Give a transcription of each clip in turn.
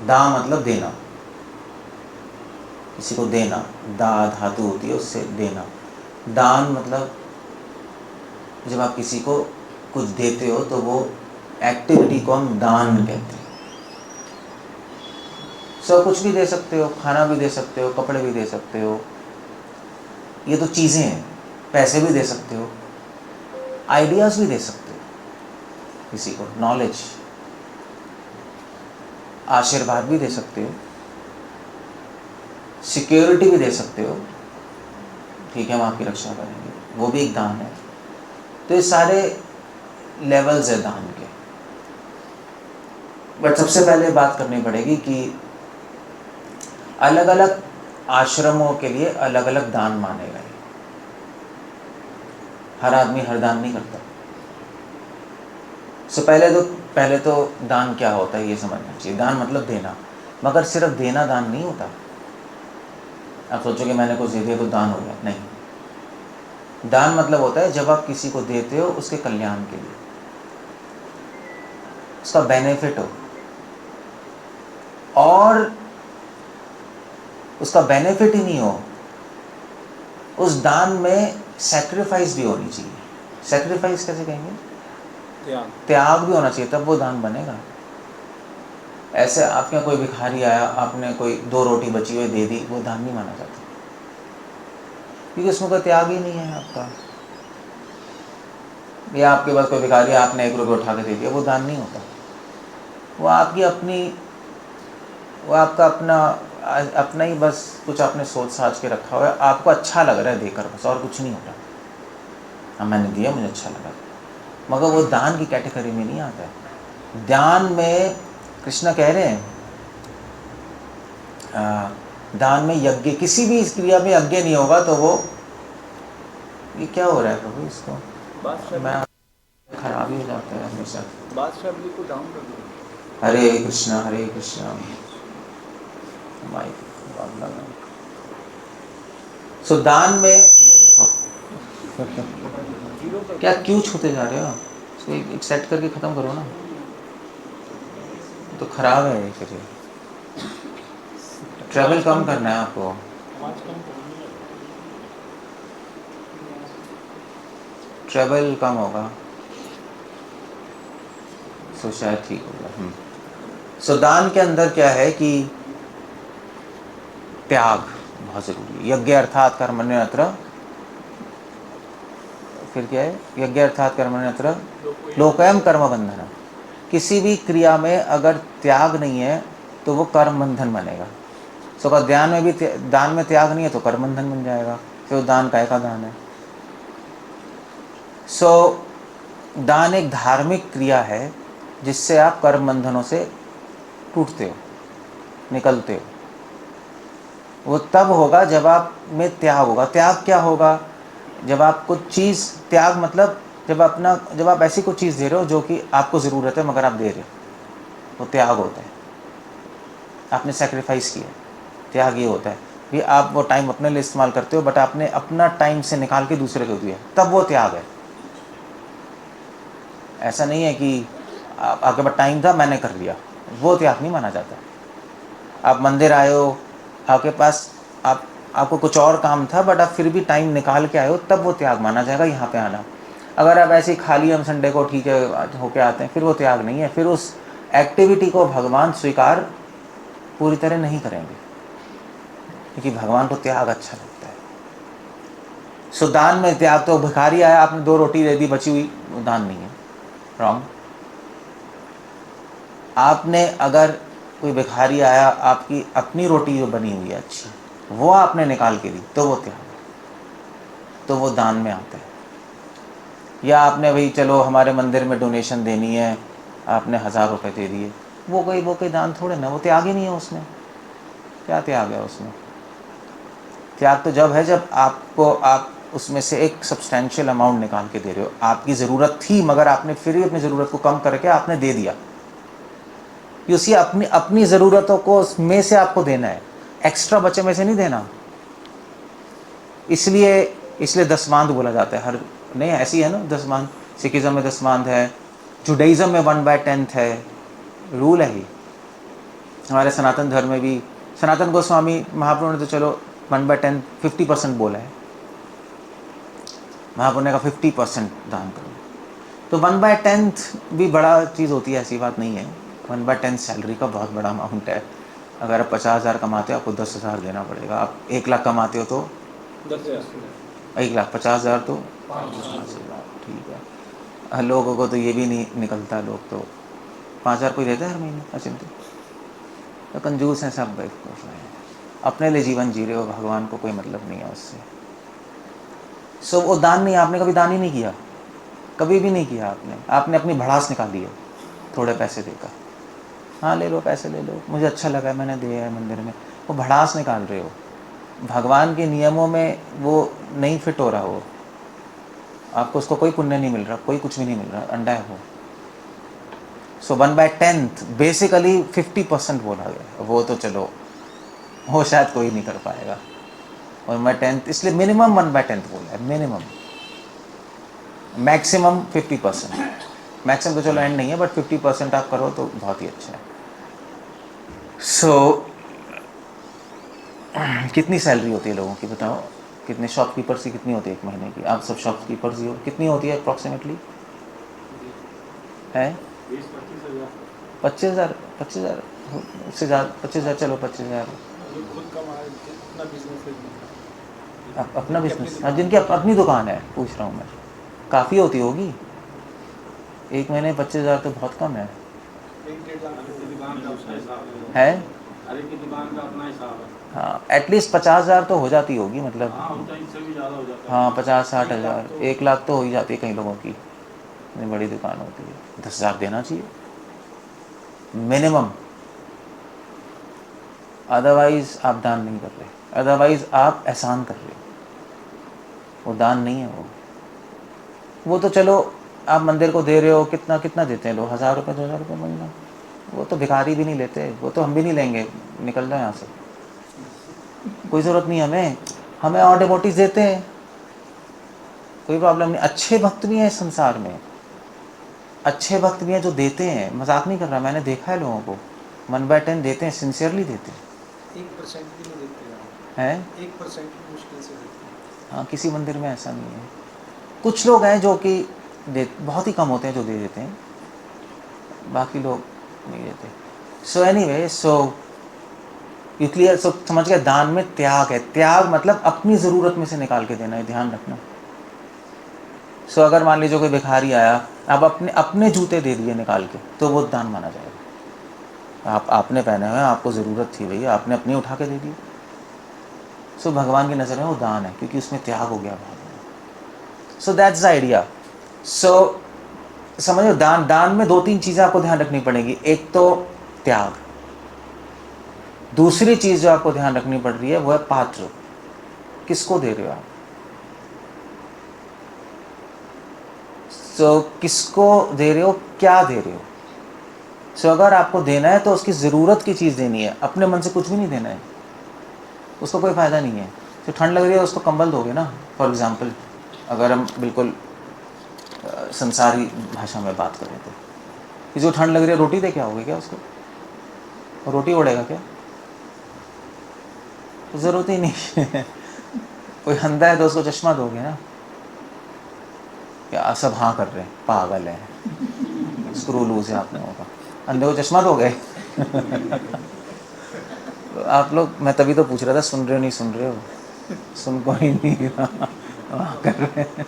दा मतलब देना, किसी को देना, दा धातु होती है उससे देना। दान मतलब जब आप किसी को कुछ देते हो तो वो एक्टिविटी को हम दान कहते हैं। सब कुछ भी दे सकते हो, खाना भी दे सकते हो, कपड़े भी दे सकते हो, ये तो चीज़ें हैं। पैसे भी दे सकते हो, आइडियाज़ भी दे सकते हो किसी को, नॉलेज, आशीर्वाद भी दे सकते हो, सिक्योरिटी भी दे सकते हो, ठीक है हम आपकी रक्षा करेंगे, वो भी एक दान है। तो ये सारे लेवल्स है दान के। बट सबसे पहले बात करनी पड़ेगी कि अलग अलग आश्रमों के लिए अलग अलग दान माने गए। हर आदमी हर दान नहीं करता। सो पहले तो दान क्या होता है ये समझना चाहिए। दान मतलब देना, मगर सिर्फ देना दान नहीं होता। आप सोचोगे मैंने कुछ दे दिया तो दान हो गया, नहीं। दान मतलब होता है जब आप किसी को देते हो उसके कल्याण के लिए, उसका बेनिफिट हो, और उसका बेनिफिट ही नहीं हो, उस दान में सैक्रिफाइस भी होनी चाहिए। सैक्रिफाइस कैसे कहेंगे? त्याग भी होना चाहिए, तब वो दान बनेगा। ऐसे आपके यहाँ कोई भिखारी आया, आपने कोई 2 रोटी बची हुई दे दी, वो दान नहीं माना जाता, क्योंकि उसमें कोई त्याग ही नहीं है आपका। या आपके पास कोई भिखारी, आपने 1 रुपये उठा के दे दिया, वो दान नहीं होता। वो आपकी अपनी, वो आपका अपना ही बस कुछ आपने सोच साच के रखा हुआ है, आपको अच्छा लग रहा है देकर, बस, और कुछ नहीं हो रहा। हाँ मैंने दिया, मुझे अच्छा लगा, मगर वो दान की कैटेगरी में नहीं आता है। दान में कृष्ण कह रहे हैं, दान में यज्ञ, किसी भी क्रिया में यज्ञ नहीं होगा तो वो, ये क्या हो रहा है प्रभु, इसको मैं खराब ही हो जाता है हमेशा। को डाउन कर दो। हरे कृष्णा माइक। सो दान में ये देखो क्या क्यों छूते जा रहे हो? इसको एक सेट करके ख़त्म करो ना, तो ख़राब है ये। फिर ट्रैवल कम करना है आपको, ट्रैवल कम होगा, सो शायद ठीक होगा। सो दान के अंदर क्या है कि त्याग बहुत ज़रूरी है। यज्ञ अर्थात कर्मण्यत्र, फिर क्या है? यज्ञ अर्थात कर्मण्यत्र लोकयम कर्म बंधन। किसी भी क्रिया में अगर त्याग नहीं है तो वो कर्म बंधन बनेगा। सो अगर दान में त्याग नहीं है तो कर्म बंधन बन जाएगा, फिर वो दान काय का दान है। सो दान एक धार्मिक क्रिया है जिससे आप कर्म बंधनों से टूटते हो, निकलते हो। वो तब होगा जब आप में त्याग होगा। त्याग क्या होगा? जब आप कुछ चीज़, त्याग मतलब जब आप ऐसी कुछ चीज़ दे रहे हो जो कि आपको ज़रूरत है मगर आप दे रहे हो, वो त्याग होता है। आपने सेक्रीफाइस किया, त्याग ये होता है कि आप वो टाइम अपने लिए इस्तेमाल करते हो बट आपने अपना टाइम से निकाल के दूसरे को दिया, तब वो त्याग है। ऐसा नहीं है कि आपके पास टाइम था मैंने कर लिया, वो त्याग नहीं माना जाता। आप मंदिर आए हो, आपके पास आपको कुछ और काम था बट आप फिर भी टाइम निकाल के आए हो, तब वो त्याग माना जाएगा यहाँ पे आना। अगर आप ऐसे ही खाली हम संडे को ठीक है होके आते हैं, फिर वो त्याग नहीं है। फिर उस एक्टिविटी को भगवान स्वीकार पूरी तरह नहीं करेंगे, क्योंकि भगवान को त्याग अच्छा लगता है। सो दान में त्याग, तो भिखारी आया आपने 2 रोटी दे दी बची हुई, वो दान नहीं है, रॉन्ग। आपने अगर कोई भिखारी आया, आपकी अपनी रोटी जो बनी हुई है अच्छी, वो आपने निकाल के दी, तो वो त्याग है, तो वो दान में आता है। या आपने भाई चलो हमारे मंदिर में डोनेशन देनी है, आपने 1000 रुपये दे दिए, वो कोई दान थोड़े ना, वो त्याग ही नहीं है उसमें। क्या त्याग है उसमें? त्याग तो जब है जब आप उसमें से एक सब्सटैंशियल अमाउंट निकाल के दे रहे हो। आपकी ज़रूरत थी मगर आपने फिर भी अपनी ज़रूरत को कम करके आपने दे दिया, कि उसी अपनी ज़रूरतों को उसमें से आपको देना है, एक्स्ट्रा बचे में से नहीं देना। इसलिए दसमांध बोला जाता है। हर नहीं ऐसी है ना दसमांध, सिखिज़म में दसमांध है, जुडाइज़म में 1/10 है, रूल है ही। हमारे सनातन धर्म में भी सनातन गोस्वामी महाप्रभु ने तो चलो 1/10 50% बोला है। महाप्रभु ने कहा 50% दान करो। तो 1/10 भी बड़ा चीज़ होती है, ऐसी बात नहीं है। 1/10 सैलरी का बहुत बड़ा अमाउंट है। अगर आप 50,000 कमाते हो आपको 10,000 देना पड़ेगा। आप 1 लाख कमाते हो तो 1,50,000 तो 5,000, ठीक है। लोगों को तो ये भी नहीं निकलता, लोग तो 5,000 कोई देता है हर महीने, अचिंत्य। तो कंजूस हैं सब, बेवकूफ़ हैं। अपने लिए जीवन जी रहे हो, भगवान को कोई मतलब नहीं है उससे। सो वो दान नहीं, आपने कभी दान ही नहीं किया, कभी भी नहीं किया आपने अपनी भड़ास निकाली है थोड़े पैसे देकर। हाँ ले लो, पैसे ले लो, मुझे अच्छा लगा मैंने दिया है मंदिर में, वो भड़ास निकाल रहे हो। भगवान के नियमों में वो नहीं फिट हो रहा हो, आपको उसको कोई पुण्य नहीं मिल रहा, कोई कुछ भी नहीं मिल रहा, अंडा है वो। सो 1/10 बेसिकली 50% बोला गया, वो तो चलो वो शायद कोई नहीं कर पाएगा। 1/10 इसलिए मिनिमम 1/10 बोला है, मिनिमम। मैक्सिमम 50%, मैक्सिमम तो चलो एंड नहीं है, बट 50% आप करो तो बहुत ही अच्छा है। सो कितनी सैलरी होती है लोगों की बताओ, कितने शॉपकीपर्स की कितनी होती है एक महीने की? आप सब शॉपकीपर्स ही हो, कितनी होती है अप्रॉक्सीमेटली? है 25,000, 25,000 उससे ज़्यादा, 25,000 चलो 25,000। अपना बिजनेस, हाँ जिनकी अपनी दुकान है पूछ रहा हूँ मैं, काफ़ी होती होगी। एक महीने 25,000 तो बहुत कम है। हाँ एटलीस्ट 50,000 तो हो जाती होगी, मतलब हाँ 50-60,000, 1 लाख तो हो ही जाती है कई लोगों की, इतनी बड़ी दुकान होती है। 10,000 देना चाहिए मिनिमम, अदरवाइज आप दान नहीं कर रहे, अदरवाइज आप एहसान कर रहे हो, वो दान नहीं है वो तो चलो आप मंदिर को दे रहे हो, कितना कितना देते हैं लोग, 1,000 रुपये 2,000 रुपये महीना, वो तो भिखारी भी नहीं लेते, वो तो हम भी नहीं लेंगे, निकल जाए यहाँ से, कोई ज़रूरत नहीं हमें और डिवोटीज देते हैं, कोई प्रॉब्लम नहीं। अच्छे भक्त भी हैं इस संसार में, अच्छे भक्त भी हैं जो देते हैं, मजाक नहीं कर रहा, मैंने देखा है लोगों को 1/10 देते हैं, सिंसियरली देते हैं। 1% भी नहीं देते हैं 1% भी मुश्किल से देते हैं। हाँ किसी मंदिर में ऐसा नहीं है, कुछ लोग हैं जो कि बहुत ही कम होते हैं जो दे देते हैं, बाकी लोग नहीं देते। So anyway, so you clear, so समझ गए, दान में त्याग है, त्याग मतलब अपनी ज़रूरत में से निकाल के देना है, ध्यान रखना। सो अगर मान लीजिए कोई भिखारी आया, आप अपने जूते दे दिए निकाल के, तो वो दान माना जाएगा। आपने पहने हुए, आपको ज़रूरत थी भैया, आपने अपनी उठा के दे दी। सो भगवान की नज़र में वो दान है, क्योंकि उसमें त्याग हो गया भाव। So that's the idea. So समझो, दान में 2-3 चीज़ें आपको ध्यान रखनी पड़ेगी। एक तो त्याग, दूसरी चीज़ जो आपको ध्यान रखनी पड़ रही है वो है पात्र, किसको दे रहे हो आप। सो किसको दे रहे हो, क्या दे रहे हो। सो अगर आपको देना है तो उसकी ज़रूरत की चीज़ देनी है, अपने मन से कुछ भी नहीं देना है, उसको कोई फ़ायदा नहीं है। तो ठंड लग रही है उसको कंबल दोगे ना, फॉर एग्ज़ाम्पल, अगर हम बिल्कुल संसारी भाषा में बात करें तो, कि जो ठंड लग रही है रोटी दे के आओगे क्या उसको, रोटी ओढ़ेगा क्या, ज़रूरत ही नहीं है। कोई अंधा है तो उसको चश्मा दोगे ना, क्या सब हाँ कर रहे हैं, पागल है, स्क्रू लूज है आप लोगों का, अंधे को चश्मा दोगे। तो आप लोग, मैं तभी तो पूछ रहा था सुन रहे हो नहीं सुन रहे हो, सुन को ही नहीं हाँ कर रहे हैं।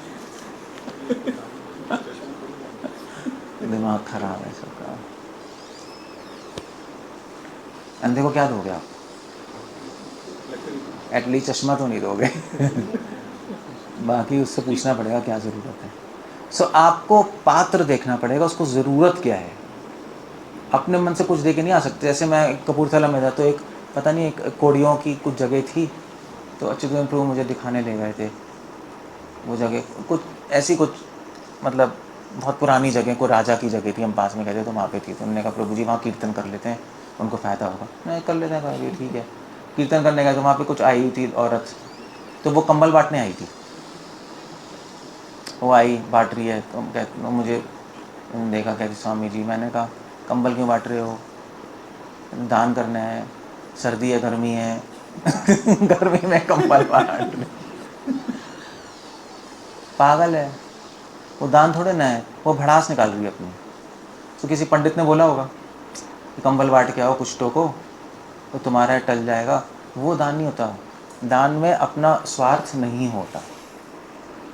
दिमाग खराब है सबका। अंधे को क्या दोगे आप, एटलीस्ट चश्मा तो नहीं दोगे। बाकी उससे पूछना पड़ेगा क्या ज़रूरत है। सो आपको पात्र देखना पड़ेगा, उसको ज़रूरत क्या है, अपने मन से कुछ दे के नहीं आ सकते। जैसे मैं कपूरथला में था, तो एक पता नहीं एक कोड़ियों की कुछ जगह थी, तो अच्युत प्रभु मुझे दिखाने ले गए थे वो जगह, कुछ ऐसी कुछ मतलब बहुत पुरानी जगह, को राजा की जगह थी, हम पास में गए थे तो वहाँ पे थी। तो उन्होंने कहा प्रभु जी वहाँ कीर्तन कर लेते हैं, उनको फ़ायदा होगा। नहीं कर लेते हैं, कहा ठीक है। कीर्तन करने गए तो वहाँ पे कुछ आई हुई थी औरत, तो वो कंबल बांटने आई थी, वो आई बांट रही है, तो मुझे देखा, कहती स्वामी जी, मैंने कहा कंबल क्यों बांट रहे हो, दान करना है, सर्दी है गर्मी है गर्मी में कंबल बांटने, पागल है वो। दान थोड़े ना है, वो भड़ास निकाल रही है अपनी। तो किसी पंडित ने बोला होगा कि कंबल बांट के आओ कुष्ठों को तो तुम्हारा टल जाएगा, वो दान नहीं होता। दान में अपना स्वार्थ नहीं होता,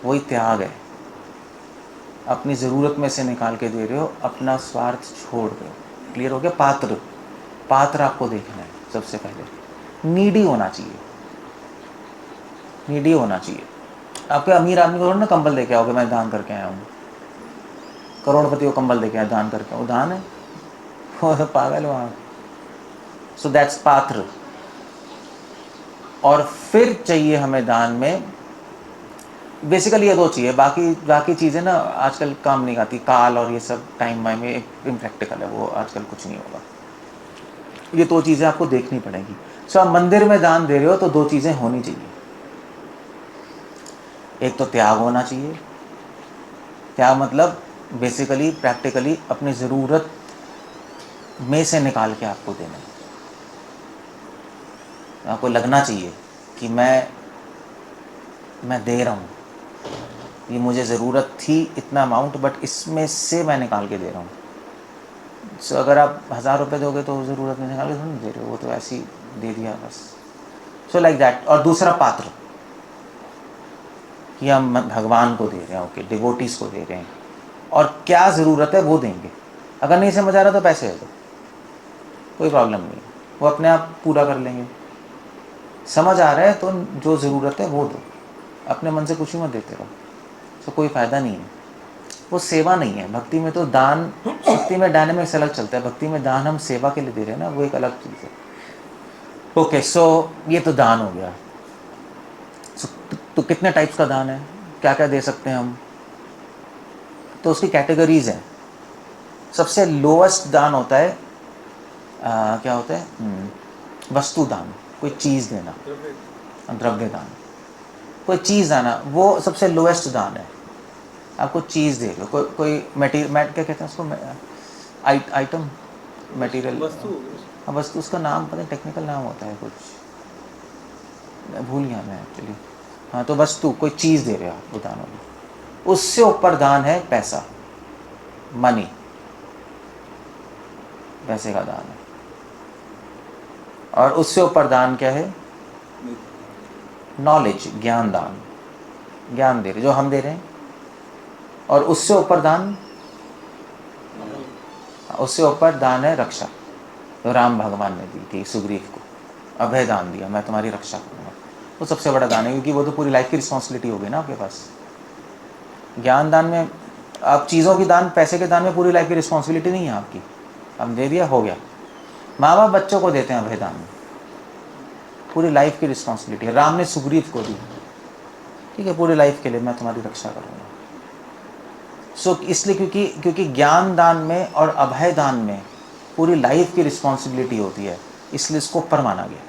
वही त्याग है। अपनी ज़रूरत में से निकाल के दे रहे हो, अपना स्वार्थ छोड़ रहे हो। क्लियर हो गया? पात्र, पात्र आपको देखना है सबसे पहले। नीडी होना चाहिए, नीडी होना चाहिए। आपके अमीर आदमी को थोड़ा ना कंबल दे के आओगे मैं दान करके आया हूँ, करोड़पति को कंबल दे के आया दान करके, वो दान है? वो तो पागल हो आप। सो दैट्स पात्र। और फिर चाहिए हमें दान में बेसिकली ये दो चाहिए, बाकी चीज़ें ना आजकल काम नहीं आती। काल और ये सब टाइम वाइम में इम्प्रैक्टिकल है, वो आजकल कुछ नहीं होगा। ये दो चीज़ें आपको देखनी पड़ेगी। सो आप मंदिर में दान दे रहे हो तो दो चीज़ें होनी चाहिए। एक तो त्याग होना चाहिए। त्याग मतलब बेसिकली प्रैक्टिकली अपनी ज़रूरत में से निकाल के आपको देना है। आपको लगना चाहिए कि मैं दे रहा हूँ, ये मुझे ज़रूरत थी इतना अमाउंट, बट इसमें से मैं निकाल के दे रहा हूँ। सो अगर आप 1000 रुपये दोगे तो ज़रूरत में निकाल के थोड़ी दे रहे हो, वो तो ऐसे ही दे दिया बस। सो लाइक दैट। और दूसरा पात्र कि हम भगवान को दे रहे हैं, ओके, डिवोटीज को दे रहे हैं, और क्या ज़रूरत है वो देंगे। अगर नहीं समझ आ रहा तो पैसे दे दो, कोई प्रॉब्लम नहीं है, वो अपने आप पूरा कर लेंगे। समझ आ रहा है तो जो ज़रूरत है वो दो, अपने मन से कुछ ही मत देते रहो, तो कोई फ़ायदा नहीं है। वो सेवा नहीं है। भक्ति में तो दान, भक्ति में डायनेमिक्स अलग चलता है। भक्ति में दान हम सेवा के लिए दे रहे हैं ना, वो एक अलग चीज़ है। ओके, सो ये तो दान हो गया। तो कितने टाइप्स का दान है, क्या क्या दे सकते हैं हम? तो उसकी कैटेगरीज हैं। सबसे लोएस्ट दान होता है क्या होता है? वस्तु दान, कोई चीज़ देना, द्रव्य दान, कोई चीज़ आना, वो सबसे लोएस्ट दान है। आपको चीज़ दे रहे हो, कोई मटेरियल, क्या कहते हैं उसको, आइटम, मटेरियल, हाँ वस्तु, उसका नाम पता है, टेक्निकल नाम होता है कुछ, भूल गया मैं एक्चुअली। हाँ, तो वस्तु, कोई चीज़ दे रहे हो आप, वो दान होगी। उससे ऊपर दान है पैसा, मनी, पैसे का दान है। और उससे ऊपर दान क्या है? नॉलेज, ज्ञान दान, ज्ञान दे रहे जो हम दे रहे हैं। और उससे ऊपर दान, उससे ऊपर दान है रक्षा, तो राम भगवान ने दी थी सुग्रीव को, अभय दान दिया, मैं तुम्हारी रक्षा करूँगा। वो सबसे बड़ा दान है, क्योंकि वो तो पूरी लाइफ की रिस्पॉन्सिबिलिटी होगी ना आपके पास। ज्ञान दान में आप चीज़ों की दान, पैसे के दान में पूरी लाइफ की रिस्पॉन्सिबिलिटी नहीं है आपकी, हम दे दिया हो गया। माँ बाप बच्चों को देते हैं अभय दान में, पूरी लाइफ की रिस्पॉन्सिबिलिटी है। राम ने सुग्रीव को दी, ठीक है, पूरी लाइफ के लिए मैं तुम्हारी रक्षा करूँगा। सो इसलिए क्योंकि ज्ञान दान में और अभय दान में पूरी लाइफ की रिस्पॉन्सिबिलिटी होती है, इसलिए इसको ऊपर माना गया।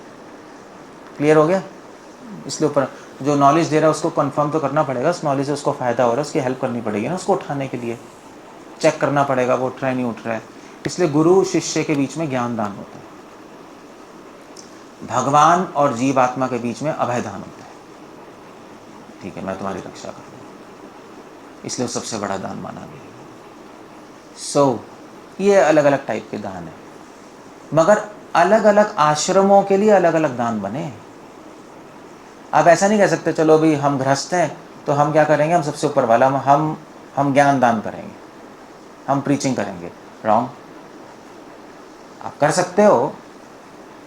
क्लियर हो गया? इसलिए ऊपर जो नॉलेज दे रहा है उसको कंफर्म तो करना पड़ेगा, उस नॉलेज से उसको फ़ायदा हो रहा है, उसकी हेल्प करनी पड़ेगी ना, उसको उठाने के लिए चेक करना पड़ेगा वो उठ रहा है नहीं उठ रहा है। इसलिए गुरु शिष्य के बीच में ज्ञान दान होता है, भगवान और जीव आत्मा के बीच में अभय दान होता है। ठीक है, मैं तुम्हारी रक्षा करूँगा, इसलिए सबसे बड़ा दान माना गया। सो ये अलग अलग टाइप के दान है, मगर अलग अलग आश्रमों के लिए अलग अलग दान बने। आप ऐसा नहीं कह सकते चलो भी हम गृहस्थ हैं तो हम क्या करेंगे, हम सबसे ऊपर वाला, हम ज्ञान दान करेंगे, हम प्रीचिंग करेंगे। रॉन्ग। आप कर सकते हो,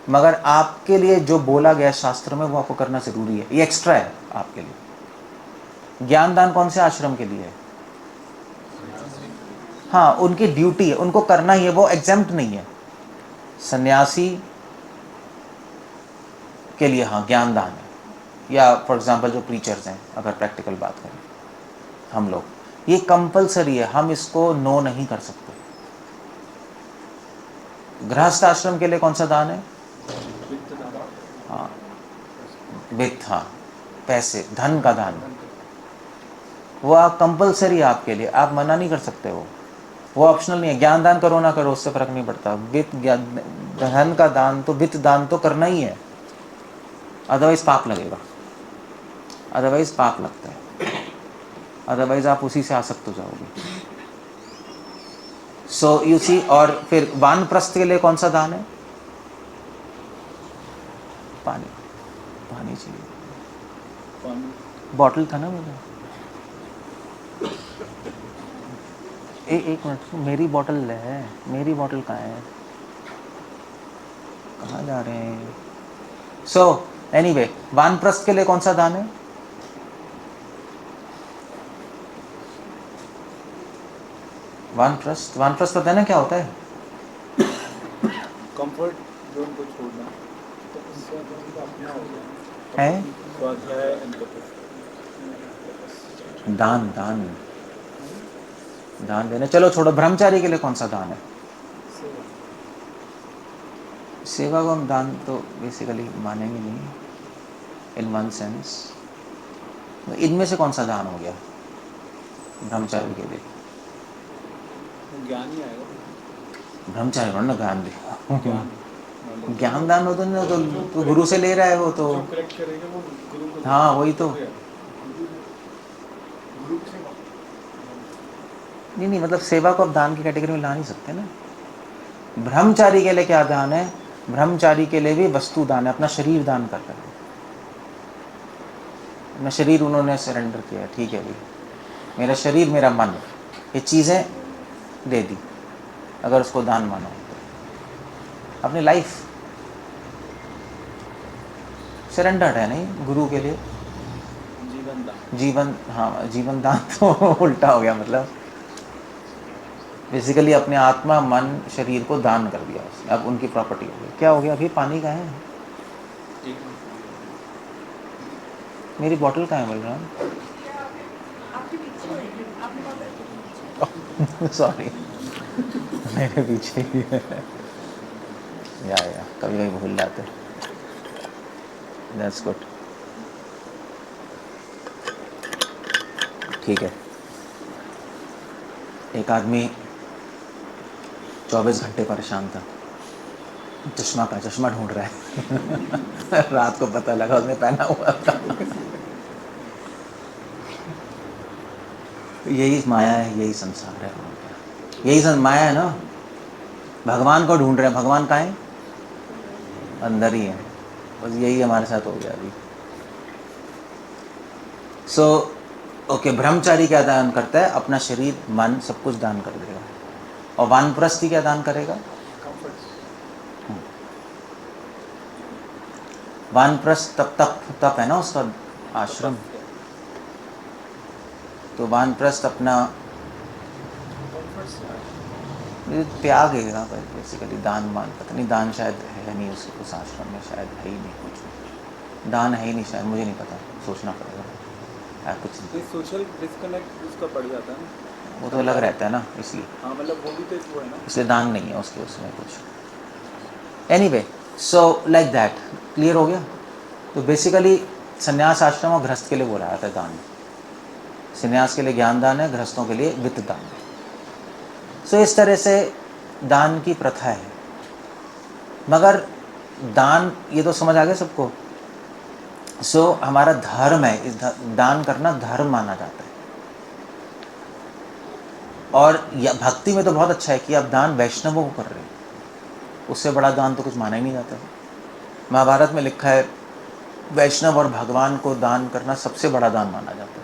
मगर आपके लिए जो बोला गया शास्त्र में वो आपको करना ज़रूरी है, ये एक्स्ट्रा है आपके लिए। ज्ञान दान कौन से आश्रम के लिए है? हाँ, उनकी ड्यूटी है, उनको करना ही है, वो एग्जेम्प्ट नहीं है। सन्यासी के लिए हाँ ज्ञान दान है, या फॉर एग्जांपल जो प्रीचर्स हैं, अगर प्रैक्टिकल बात करें हम लोग, ये कंपलसरी है, हम इसको नो नहीं कर सकते। गृहस्थ आश्रम के लिए कौन सा दान है? हाँ, वित्त, हाँ, पैसे, धन का दान, वो आप कंपलसरी है आपके लिए, आप मना नहीं कर सकते हो। वो ऑप्शनल नहीं है। ज्ञान दान करो ना करो उससे फर्क नहीं पड़ता। वित्त धन का दान तो वित्त दान तो करना ही है, अदरवाइज पाप लगेगा, अदरवाइज पाप लगता है, अदरवाइज आप उसी से आसक्त हो जाओगे। So you see. और फिर वानप्रस्थ के लिए कौन सा दान है? पानी, पानी चाहिए। बॉटल था ना मेरा, एक मिनट, मेरी बॉटल है, मेरी बॉटल कहाँ है, कहाँ जा रहे हैं? सो एनीवे, वानप्रस्थ के लिए कौन सा दान है? वानप्रस्थ, वानप्रस्थ पता है ना क्या होता है? कंफर्ट जोन को छोड़ना, तो इससे उनका अपना हो गया है स्वाध्याय दान, दान, दान देना। चलो छोड़ो, ब्रह्मचारी के लिए कौन सा दान है? सेवा को हम दान तो बेसिकली मानेंगे नहीं इन वन सेंस। इनमें से कौन सा दान हो गया ब्रह्मचारी के लिए? ज्ञान ही आएगा, ब्रह्मचारी को ना ज्ञान दे, ज्ञान ज्ञान दान हो तो गुरु से ले रहा है वो तो। जो करेक्ट करेगा वो गुरु को हाँ वही तो। गुरु से नहीं मतलब सेवा को आप दान की कैटेगरी में ला नहीं सकते ना। ब्रह्मचारी के लिए क्या दान है? ब्रह्मचारी के लिए भी वस्तु दान है, अपना शरीर दान कर रहा है, अपना शरीर उन्होंने सरेंडर किया। ठीक है भाई, मेरा शरीर, मेरा मन, ये चीज़ें दे दी, अगर उसको दान मानो। अपनी लाइफ सरेंडर्ड है नहीं गुरु के लिए। जीवन दान, जीवन, हाँ जीवन दान तो उल्टा हो गया, मतलब बेसिकली अपने आत्मा मन शरीर को दान कर दिया उसने, अब उनकी प्रॉपर्टी हो गई। क्या हो गया? अभी पानी का है, मेरी बोतल कहाँ है बलराम? सॉरी मेरे पीछे ही है। या कभी कभी भूल जाते। दैट्स गुड, ठीक है। एक आदमी 24 घंटे परेशान था, चश्मा का चश्मा ढूंढ रहा है। रात को पता लगा उसने पहना हुआ था। यही माया है, यही संसार है, यही माया है ना। भगवान को ढूंढ रहे हैं, भगवान कहाँ है? अंदर ही है। बस यही हमारे साथ हो गया अभी। सो ओके, ब्रह्मचारी क्या दान करता है? अपना शरीर मन सब कुछ दान कर देगा। और वानप्रस्थी क्या दान करेगा? वानप्रस्थ तप है ना उसका आश्रम। तो वानप्रस्थ अपना त्याग है यहाँ पर बेसिकली। दान मान पता नहीं, दान शायद है नहीं उस आश्रम में, शायद है ही नहीं कुछ, दान है ही नहीं शायद, मुझे नहीं पता, सोचना पड़ेगा कुछ नहीं। सोशल डिस्कनेक्ट उसका बढ़ जाता है ना, वो तो अलग रहता है ना, इसलिए। हाँ मतलब वो भी तो वो है ना, इसलिए दान नहीं है उसके उसमें कुछ। Anyway, so like that, clear हो गया। तो बेसिकली संन्यास आश्रम और गृहस्थ के लिए बोला जाता है दान। संन्यास के लिए ज्ञान दान है, गृहस्थों के लिए वित्त दान है। सो इस तरह से दान की प्रथा है। मगर दान, ये तो समझ आ गया सबको। सो हमारा धर्म है, इस दान करना धर्म माना जाता है। और भक्ति में तो बहुत अच्छा है कि आप दान वैष्णवों को कर रहे हैं, उससे बड़ा दान तो कुछ माना ही नहीं जाता। महाभारत में लिखा है वैष्णव और भगवान को दान करना सबसे बड़ा दान माना जाता है,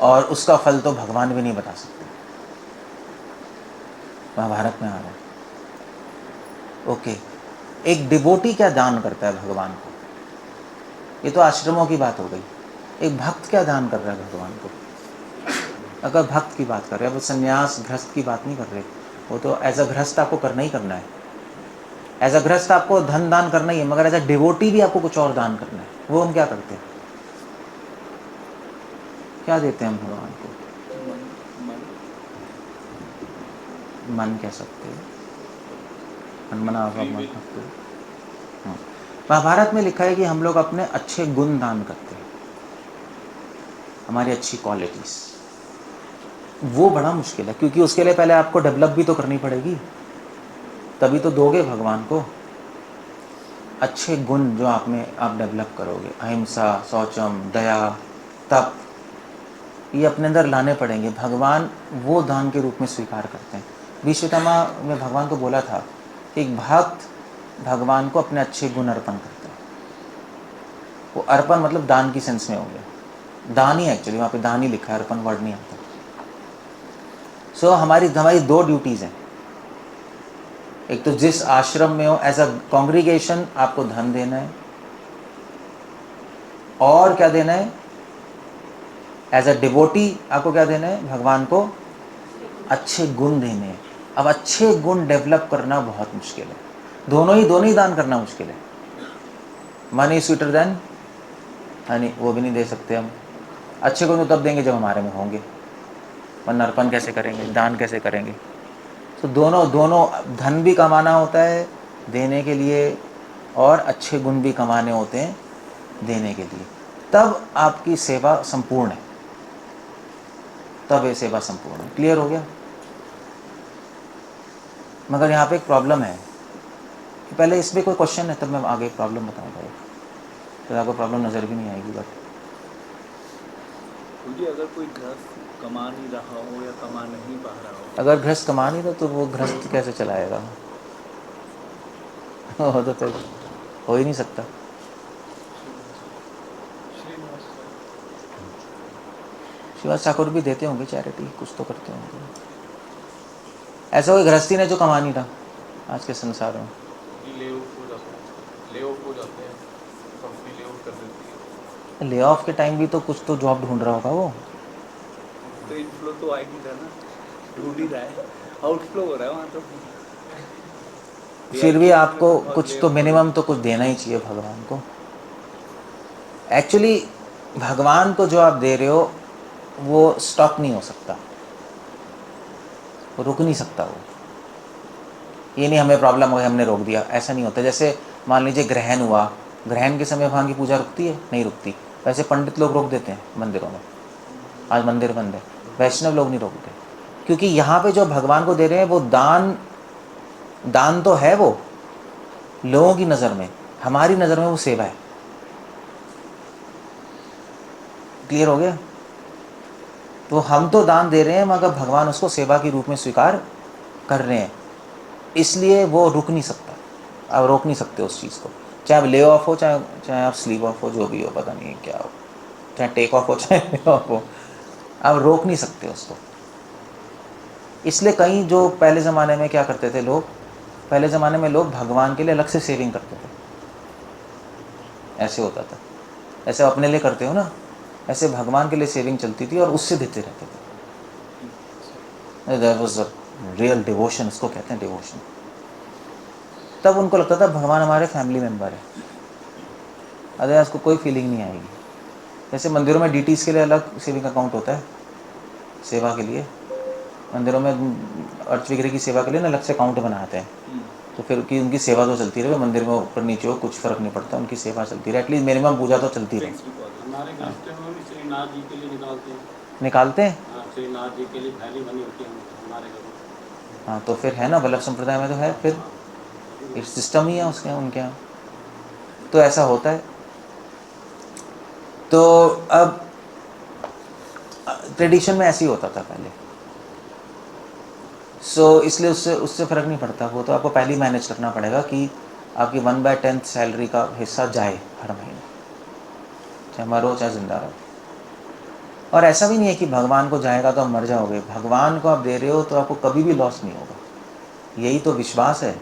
और उसका फल तो भगवान भी नहीं बता सकते। महाभारत में आ रहा है। ओके, एक डिवोटी क्या दान करता है भगवान को? ये तो आश्रमों की बात हो गई। एक भक्त क्या दान कर रहा है भगवान को? अगर भक्त की बात कर रहे हैं, वो संन्यास गृहस्थ की बात नहीं कर रहे, वो तो एज अ गृहस्थ आपको करना ही करना है। एज अ गृहस्थ आपको धन दान करना ही है, मगर एज अ डिवोटी भी आपको कुछ और दान करना है। वो हम क्या करते हैं? क्या देते हैं हम भगवान को? मन कह सकते हैं, मनमना मन। महाभारत में लिखा है कि हम लोग अपने अच्छे गुण दान करते हैं, हमारी अच्छी क्वालिटीज। वो बड़ा मुश्किल है, क्योंकि उसके लिए पहले आपको डेवलप भी तो करनी पड़ेगी, तभी तो दोगे भगवान को। अच्छे गुण जो आप डेवलप करोगे, अहिंसा, शौचम, दया, तप, ये अपने अंदर लाने पड़ेंगे। भगवान वो दान के रूप में स्वीकार करते हैं। विश्वकर्मा में भगवान को बोला था कि एक भक्त भगवान को अपने अच्छे गुण अर्पण करता है। वो अर्पण मतलब दान की सेंस में हो गया, दान ही एक्चुअली, वहाँ पे दान ही लिखा है, अर्पण वर्ड नहीं आता। सो हमारी दो ड्यूटीज़ हैं। एक तो जिस आश्रम में हो एज अ कॉन्ग्रीगेशन आपको धन देना है, और क्या देना है, एज अ डिवोटी आपको क्या देना है, भगवान को अच्छे गुण देने हैं। अब अच्छे गुण डेवलप करना बहुत मुश्किल है, दोनों ही दान करना मुश्किल है। मनी स्वीटर देन हनी, वो भी नहीं दे सकते हम। अच्छे गुण तो तब देंगे जब हमारे में होंगे, वरना अर्पण कैसे करेंगे, दान कैसे करेंगे। तो दोनों धन भी कमाना होता है देने के लिए, और अच्छे गुण भी कमाने होते हैं देने के लिए, तब आपकी सेवा संपूर्ण है, तब ये सेवा संपूर्ण है। क्लियर हो गया? मगर यहाँ पे एक प्रॉब्लम है कि पहले इसमें कोई क्वेश्चन है, तब मैं आगे प्रॉब्लम बताऊंगा। तो आपको प्रॉब्लम नज़र भी नहीं आएगी। बट मुझे अगर कोई गृहस्थ कमा नहीं रहा हो या कमा नहीं पा रहा हो, अगर गृहस्थ कमा नहीं रहा तो वो गृहस्थ कैसे चलाएगा? वो तो फिर हो ही नहीं सकता। श्रीनिवास शिवाज ठाकुर भी देते होंगे चैरिटी, कुछ तो करते होंगे। ऐसा कोई गृहस्थी ने जो कमा नहीं रहा आज के संसार में। ले ऑफ हो जाते हैं, कंपनी ले ऑफ कर देती है। ले ऑफ के टाइम भी तो कुछ तो जॉब ढूंढ रहा होगा वो। तो इनफ्लो तो आ ही नहीं रहा ना, ढूंढ ही रहा है, आउटफ्लो हो रहा है वहाँ तो। फिर भी AIT आपको में बहुत कुछ तो layoff हो मिनिमम तो कुछ देना ही चाहिए भगवान को। एक्चुअली भगवान को जो आप दे रहे हो वो स्टॉप नहीं हो सकता, वो रुक नहीं सकता। वो ये नहीं हमें प्रॉब्लम हो गई हमने रोक दिया, ऐसा नहीं होता। जैसे मान लीजिए ग्रहण हुआ, ग्रहण के समय भगवान की पूजा रुकती है? नहीं रुकती। वैसे पंडित लोग रोक देते हैं मंदिरों में, आज मंदिर बंद है। वैष्णव लोग नहीं रोकते, क्योंकि यहाँ पे जो भगवान को दे रहे हैं वो दान तो है, वो लोगों की नज़र में, हमारी नज़र में वो सेवा है। क्लियर हो गया? तो हम तो दान दे रहे हैं मगर भगवान उसको सेवा के रूप में स्वीकार कर रहे हैं, इसलिए वो रुक नहीं सकता। आप रोक नहीं सकते उस चीज़ को, चाहे आप ले ऑफ हो, चाहे आप स्लीव ऑफ हो, जो भी हो, पता नहीं क्या हो, चाहे टेक ऑफ हो, चाहे ले ऑफ हो, आप रोक नहीं सकते उसको। इसलिए कहीं जो पहले ज़माने में क्या करते थे लोग, पहले ज़माने में लोग भगवान के लिए अलग से सेविंग करते थे। ऐसे होता था, ऐसे अपने लिए करते हो ना, ऐसे भगवान के लिए सेविंग चलती थी और उससे देते रहते थे। दैट वाज रियल डिवोशन, इसको कहते हैं डिवोशन। तब उनको लगता था भगवान हमारे फैमिली मेम्बर है, अदरवाइज को कोई फीलिंग नहीं आएगी। जैसे मंदिरों में डीटीज़ के लिए अलग सेविंग अकाउंट होता है, सेवा के लिए मंदिरों में अर्च वगैरह की सेवा के लिए ना अलग से अकाउंट बनाते हैं, तो फिर कि उनकी सेवा तो चलती रहे, मंदिर में ऊपर नीचे हो कुछ फ़र्क नहीं पड़ता, उनकी सेवा चलती रहे, एटलीस्ट मिनिमम पूजा तो चलती रहे। हमारे गृहस्थ में भी श्रीनाथ जी के लिए निकालते हैं। निकालते हैं? हाँ, श्रीनाथ जी के लिए थैली बनी होती है हमारे घर में। हाँ, तो फिर है ना, वल्लभ संप्रदाय में तो है, फिर एक सिस्टम ही है उसके यहाँ, उनके यहाँ तो ऐसा होता है। तो अब ट्रेडिशन में ऐसे ही होता था पहले। इसलिए उससे फ़र्क नहीं पड़ता, वो तो आपको पहले ही मैनेज करना पड़ेगा कि आपकी 1/10 सैलरी का हिस्सा जाए हर महीने, चाहे मरो चाहे जिंदा रहो। और ऐसा भी नहीं है कि भगवान को जाएगा तो आप मर जाओगे, भगवान को आप दे रहे हो तो आपको कभी भी लॉस नहीं होगा, यही तो विश्वास है।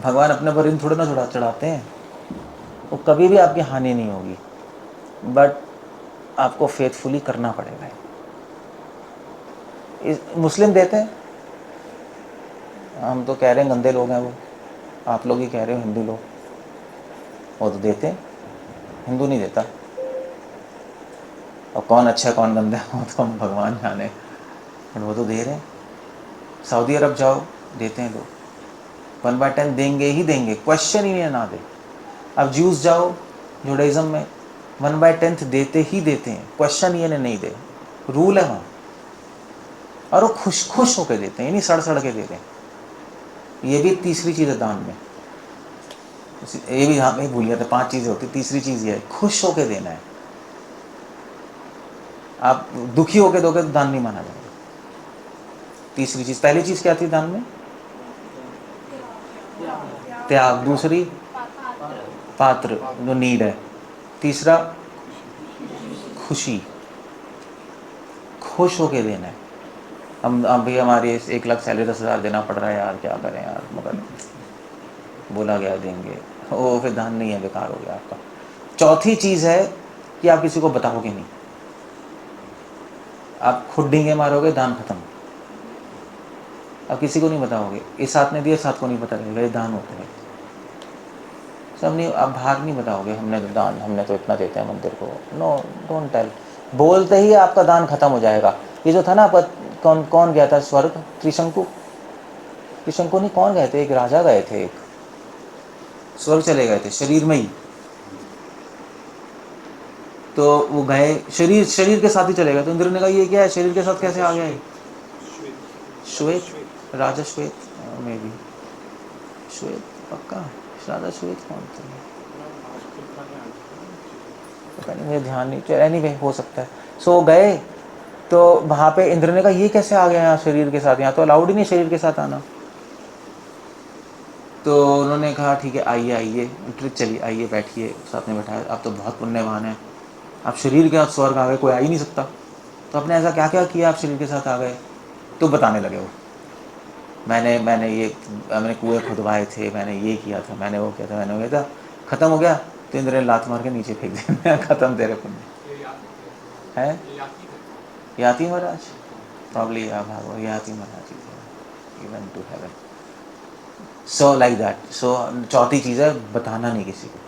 भगवान अपने पर इन थोड़े ना चढ़ाते हैं, वो कभी भी आपकी हानि नहीं होगी, बट आपको फेथफुली करना पड़ेगा। मुस्लिम देते हैं, हम तो कह रहे हैं गंदे लोग हैं वो, आप लोग ही कह रहे हो हिंदू लोग, वो तो देते हैं, हिंदू नहीं देता। और कौन अच्छा कौन गंदा है वो तो हम भगवान जाने, बट वो तो दे रहे हैं। सऊदी अरब जाओ, देते हैं लोग, 1/10 देंगे ही देंगे, क्वेश्चन ही नहीं ना दे। अब ज्यूस जाओ, जुडाइज़म में 1/10 देते ही देते हैं, क्वेश्चन ये नहीं दे, रूल है वहाँ। और वो खुश खुश होके देते हैं, नहीं सड़ सड़ के देते हैं। ये भी तीसरी चीज़ है दान में। ये भी हाँ मैं भूल गया था, 5 चीज़ें होती, तीसरी चीज़ ये है खुश होके देना है। आप दुखी होके दोगे तो दान नहीं माना जाएगा। तीसरी चीज़, पहली चीज़ क्या थी दान में? त्याग। दूसरी पात्र, जो नीड है। तीसरा खुशी, खुश होके देना है। हम अभी हमारी 1 लाख सैलरी 10,000 देना पड़ रहा है यार, क्या करें यार, मगर बोला गया देंगे, वो फिर दान नहीं है, बेकार हो गया आपका। चौथी चीज़ है कि आप किसी को बताओगे नहीं, आप खुद डींगे मारोगे, दान खत्म। आप किसी को नहीं बताओगे, इस हाथ ने दिया इस हाथ को नहीं पता लगेगा, ये दान होता है सब। नहीं, आप बाहर नहीं बताओगे हमने तो दान, हमने तो इतना देते हैं मंदिर को। No, don't tell. बोलते ही आपका दान खत्म हो जाएगा। ये जो था ना, आपका कौन कौन गया था स्वर्ग? त्रिशंकु, त्रिशंकु नहीं, कौन गए थे? एक राजा गए थे, एक स्वर्ग चले गए थे शरीर में ही। तो वो गए शरीर के साथ ही चले गए। तो इंद्र ने कहा ये क्या है, शरीर के साथ कैसे आ गया है? श्वेत, राजा श्वेत, मे बी श्वेत, पक्का राजा श्वेत कौन थे पता नहीं, मुझे ध्यान नहीं। एनीवे हो सकता है। सो गए तो वहाँ पे इंद्र ने कहा ये कैसे आ गया यहाँ शरीर के साथ, यहाँ तो अलाउड ही नहीं शरीर के साथ आना। तो उन्होंने कहा ठीक है आइए आइए, ट्रिक चली, आइए बैठिए, साथ में बैठाया। आप तो बहुत पुण्यवान हैं, आप शरीर के साथ स्वर्ग आ गए, कोई आ ही नहीं सकता। तो आपने ऐसा क्या क्या किया आप शरीर के साथ आ गए? तो बताने लगे वो, मैंने कुएं खुदवाए थे, मैंने ये किया था, मैंने वो किया था, मैंने वो किया था। खत्म हो गया तो इंद्र ने लात मार के नीचे फेंक दिया, खत्म तेरे पुण्य। है याति महाराज, प्रॉब्ली भागवत याति महाराज थे, even to heaven. So like that. So चौथी चीज़ है बताना नहीं किसी को।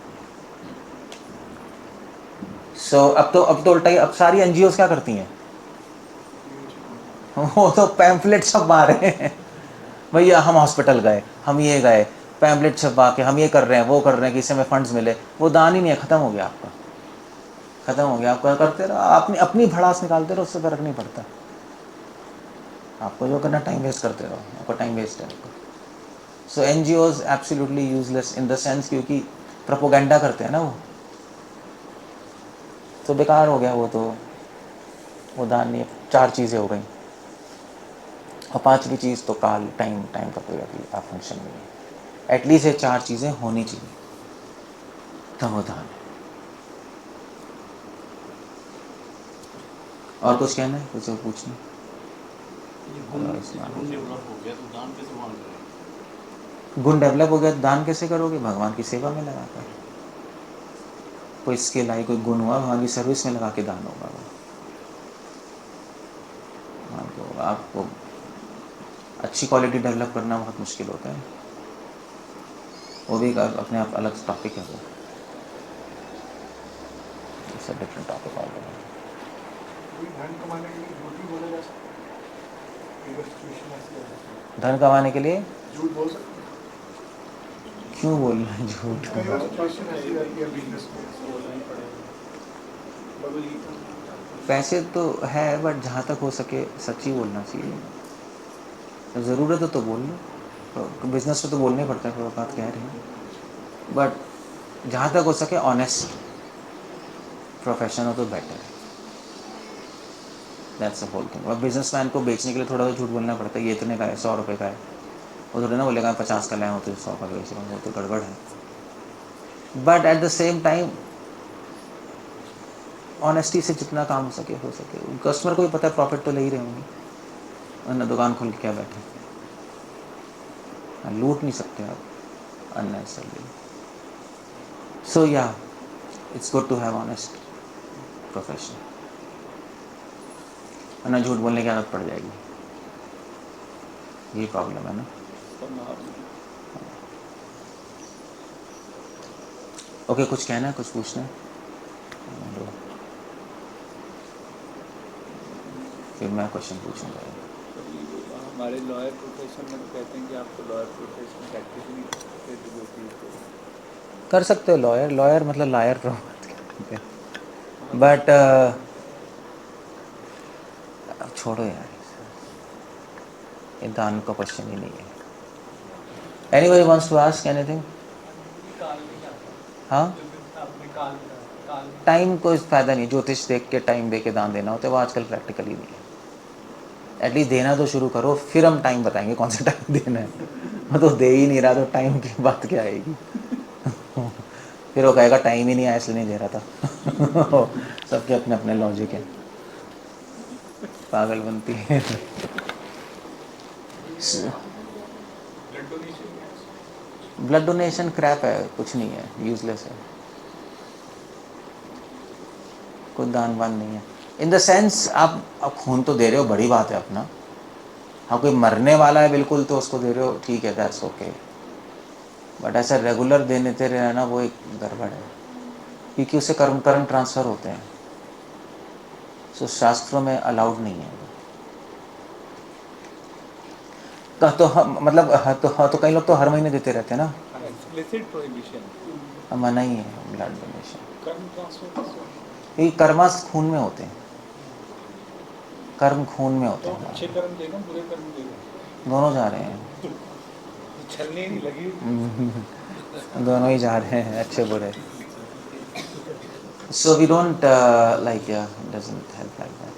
सो अब तो उल्टा ही, अब सारी एनजीओ क्या करती हैं, वो तो पैम्फलेट छपवा रहे हैं। भैया हम हॉस्पिटल गए, हम ये गए, पैम्फलेट छपवा के हम ये कर रहे हैं, वो कर रहे हैं कि इससे हमें फंड्स मिले। वो दान ही नहीं है, ख़त्म हो गया आपका, ख़त्म हो गया आपका। करते रहो, अपनी भड़ास निकालते रहो, उससे फ़र्क नहीं पड़ता। आपको जो करना टाइम वेस्ट करते रहो, आपका टाइम वेस्ट है आपका। So NGOs absolutely useless in the sense, क्योंकि प्रोपोगेंडा करते हैं ना वो, तो बेकार हो गया वो। तो वो दान नहीं है। 4 चीज़ें हो गई, और 5वीं चीज़ तो काल, टाइम का कोई अभी आप फंक्शन नहीं है। एटलीस्ट ये 4 चीज़ें होनी चाहिए, तब वो दान है। और कुछ कहना है, कुछ पूछना? गुण डेवलप हो गया तो दान कैसे करोगे? भगवान की सेवा में लगाकर। कोई स्किल आई, कोई गुण हुआ, भगवान की सर्विस में लगा के दान होगा वो। आपको अच्छी क्वालिटी डेवलप करना बहुत मुश्किल होता है, वो भी अपने आप अलग टॉपिक है वो, it's a different topic all the. धन कमाने के लिए झूठ बोल सकते क्यों बोलना है झूठ? पैसे तो है, बट जहाँ तक हो सके सच्ची बोलना चाहिए। ज़रूरत है तो बोल लो, बिजनेस में तो बोलना ही पड़ता है, कोई बात कह रहे हैं। बट जहाँ तक हो सके ऑनेस्ट प्रोफेशन हो तो बेटर है। That's the whole thing. और बिजनेसमैन को बेचने के लिए थोड़ा तो झूठ बोलना पड़ता है। ये इतने का है, 100 रुपये का है, वो थोड़ा ना बोलेगा 50 का लाया हूँ तो 100 का बेच रहा हूँ, वो तो गड़बड़ है। But at the same time honesty से जितना काम हो सके कस्टमर को भी पता है प्रॉफिट तो ले ही रहे होंगे, वरना दुकान खोल के क्या बैठे। लूट नहीं सकते आप अननेसेसरली। सो या it's good to have honest profession, वरना झूठ बोलने की आदत पड़ जाएगी। ये प्रॉब्लम है ना। ओके, कुछ कहना है, कुछ पूछना है? फिर मैं क्वेश्चन पूछूंगा। हमारे लॉयर प्रोफेशन में तो कहते हैं कि आपको लॉयर प्रोफेशन प्रैक्टिस नहीं कर सकते हो। लॉयर मतलब लायर बट छोड़ो यार, ये दान का क्वेश्चन ही नहीं है। Anybody wants to ask anything? हाँ, टाइम कोई फ़ायदा नहीं, ज्योतिष देख के टाइम दे के दान देना होता है, वो आजकल प्रैक्टिकल ही नहीं है। एटलीस्ट देना तो शुरू करो, फिर हम टाइम बताएंगे कौन सा टाइम देना है। वो तो दे ही नहीं रहा, तो टाइम की बात क्या आएगी? फिर वो कहेगा टाइम ही नहीं आया इसलिए नहीं दे रहा था। सबके अपने अपने लॉजिक है, पागल बनती है। ब्लड डोनेशन क्रैप है, कुछ नहीं है, यूजलेस है, कोई दान वान नहीं है। इन द सेंस आप खून तो दे रहे हो, बड़ी बात है अपना। हाँ, कोई मरने वाला है बिल्कुल तो उसको दे रहे हो, ठीक है, दैट्स ओके। बट ऐसा रेगुलर देते रहना वो एक गड़बड़ है, क्योंकि उससे करंट ट्रांसफ़र होते हैं, सो शास्त्रों में अलाउड नहीं है। तो हम मतलब तो कई लोग तो हर महीने देते रहते हैं ना, एक्सप्लिसिट प्रोहिबिशन। मना ही है ब्लड डोनेशन। कर्म ट्रांसफर ये कर्मास खून में होते हैं, कर्म खून में होते तो हैं, अच्छे कर्म देगा, बुरे कर्म देगा, दोनों जा रहे हैं। छलनी नहीं लगी। दोनों ही जा रहे हैं, अच्छे बुरे। So we don't like, yeah, it doesn't help like that.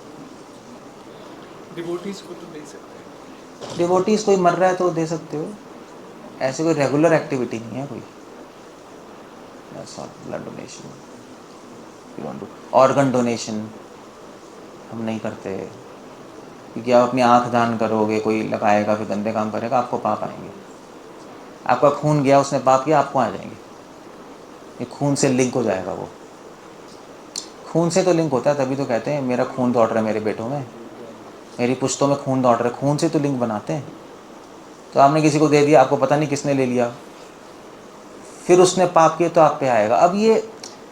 Devotees को तो दे सकते हैं। डिवोटीज कोई मर रहा है तो दे सकते हो, ऐसे कोई रेगुलर एक्टिविटी नहीं है कोई। That's all blood donation. We don't do organ donation, हम नहीं करते, क्योंकि आप अपनी आँख दान करोगे, कोई लगाएगा फिर गंदे काम करेगा, आपको पाप आएंगे। आपका खून गया, उसने पाप किया, आपको आ जाएंगे। ये खून से लिंक हो जाएगा, वो खून से तो लिंक होता है, तभी तो कहते हैं मेरा खून दौड़ रहा है मेरे बेटों में, मेरी पुश्तों में खून दौड़ रहा है, खून से तो लिंक बनाते हैं। तो आपने किसी को दे दिया, आपको पता नहीं किसने ले लिया, फिर उसने पाप किए तो आप पे आएगा। अब ये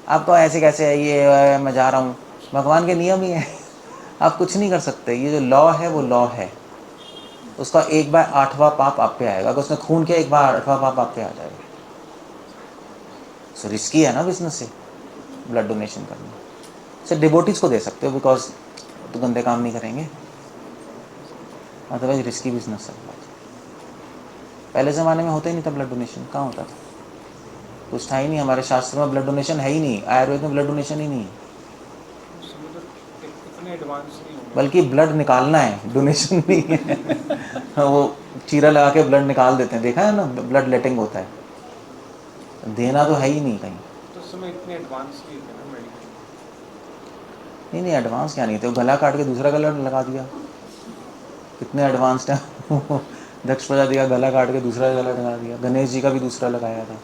आपको ऐसे कैसे है, ये मैं जा रहा हूँ, भगवान के नियम ही है। आप कुछ नहीं कर सकते, ये जो लॉ है वो लॉ है, उसका 1/8वां पाप आप पे आएगा। अगर उसने खून किया, 1/8वां पाप आप पे आ जाएगा। सो रिस्की है ना बिजनेस से ब्लड डोनेशन करना। सर डिवोटीज को दे सकते हो, बिकॉज तो गंदे काम नहीं करेंगे, अदरवाइज रिस्की बिजनेस है। पहले ज़माने में होता ही नहीं था ब्लड डोनेशन, कहाँ होता था, कुछ था ही नहीं। हमारे शास्त्र में ब्लड डोनेशन है ही नहीं, आयुर्वेद में ब्लड डोनेशन ही नहीं है, इतने एडवांस नहीं होंगे। बल्कि ब्लड निकालना है, डोनेशन नहीं है। वो चीरा लगा के ब्लड निकाल देते हैं, देखा है ना, ब्लड लेटिंग होता है, देना तो है ही नहीं कहीं। तो उस समय इतने एडवांस नहीं थे ना मेडिकल। नहीं, एडवांस क्या नहीं थे, गला काट के दूसरा गला लगा दिया, कितने एडवांस्ड है। दक्ष प्रजाति का गला काट के दूसरा गला लगा दिया, गणेश जी का भी दूसरा लगाया था।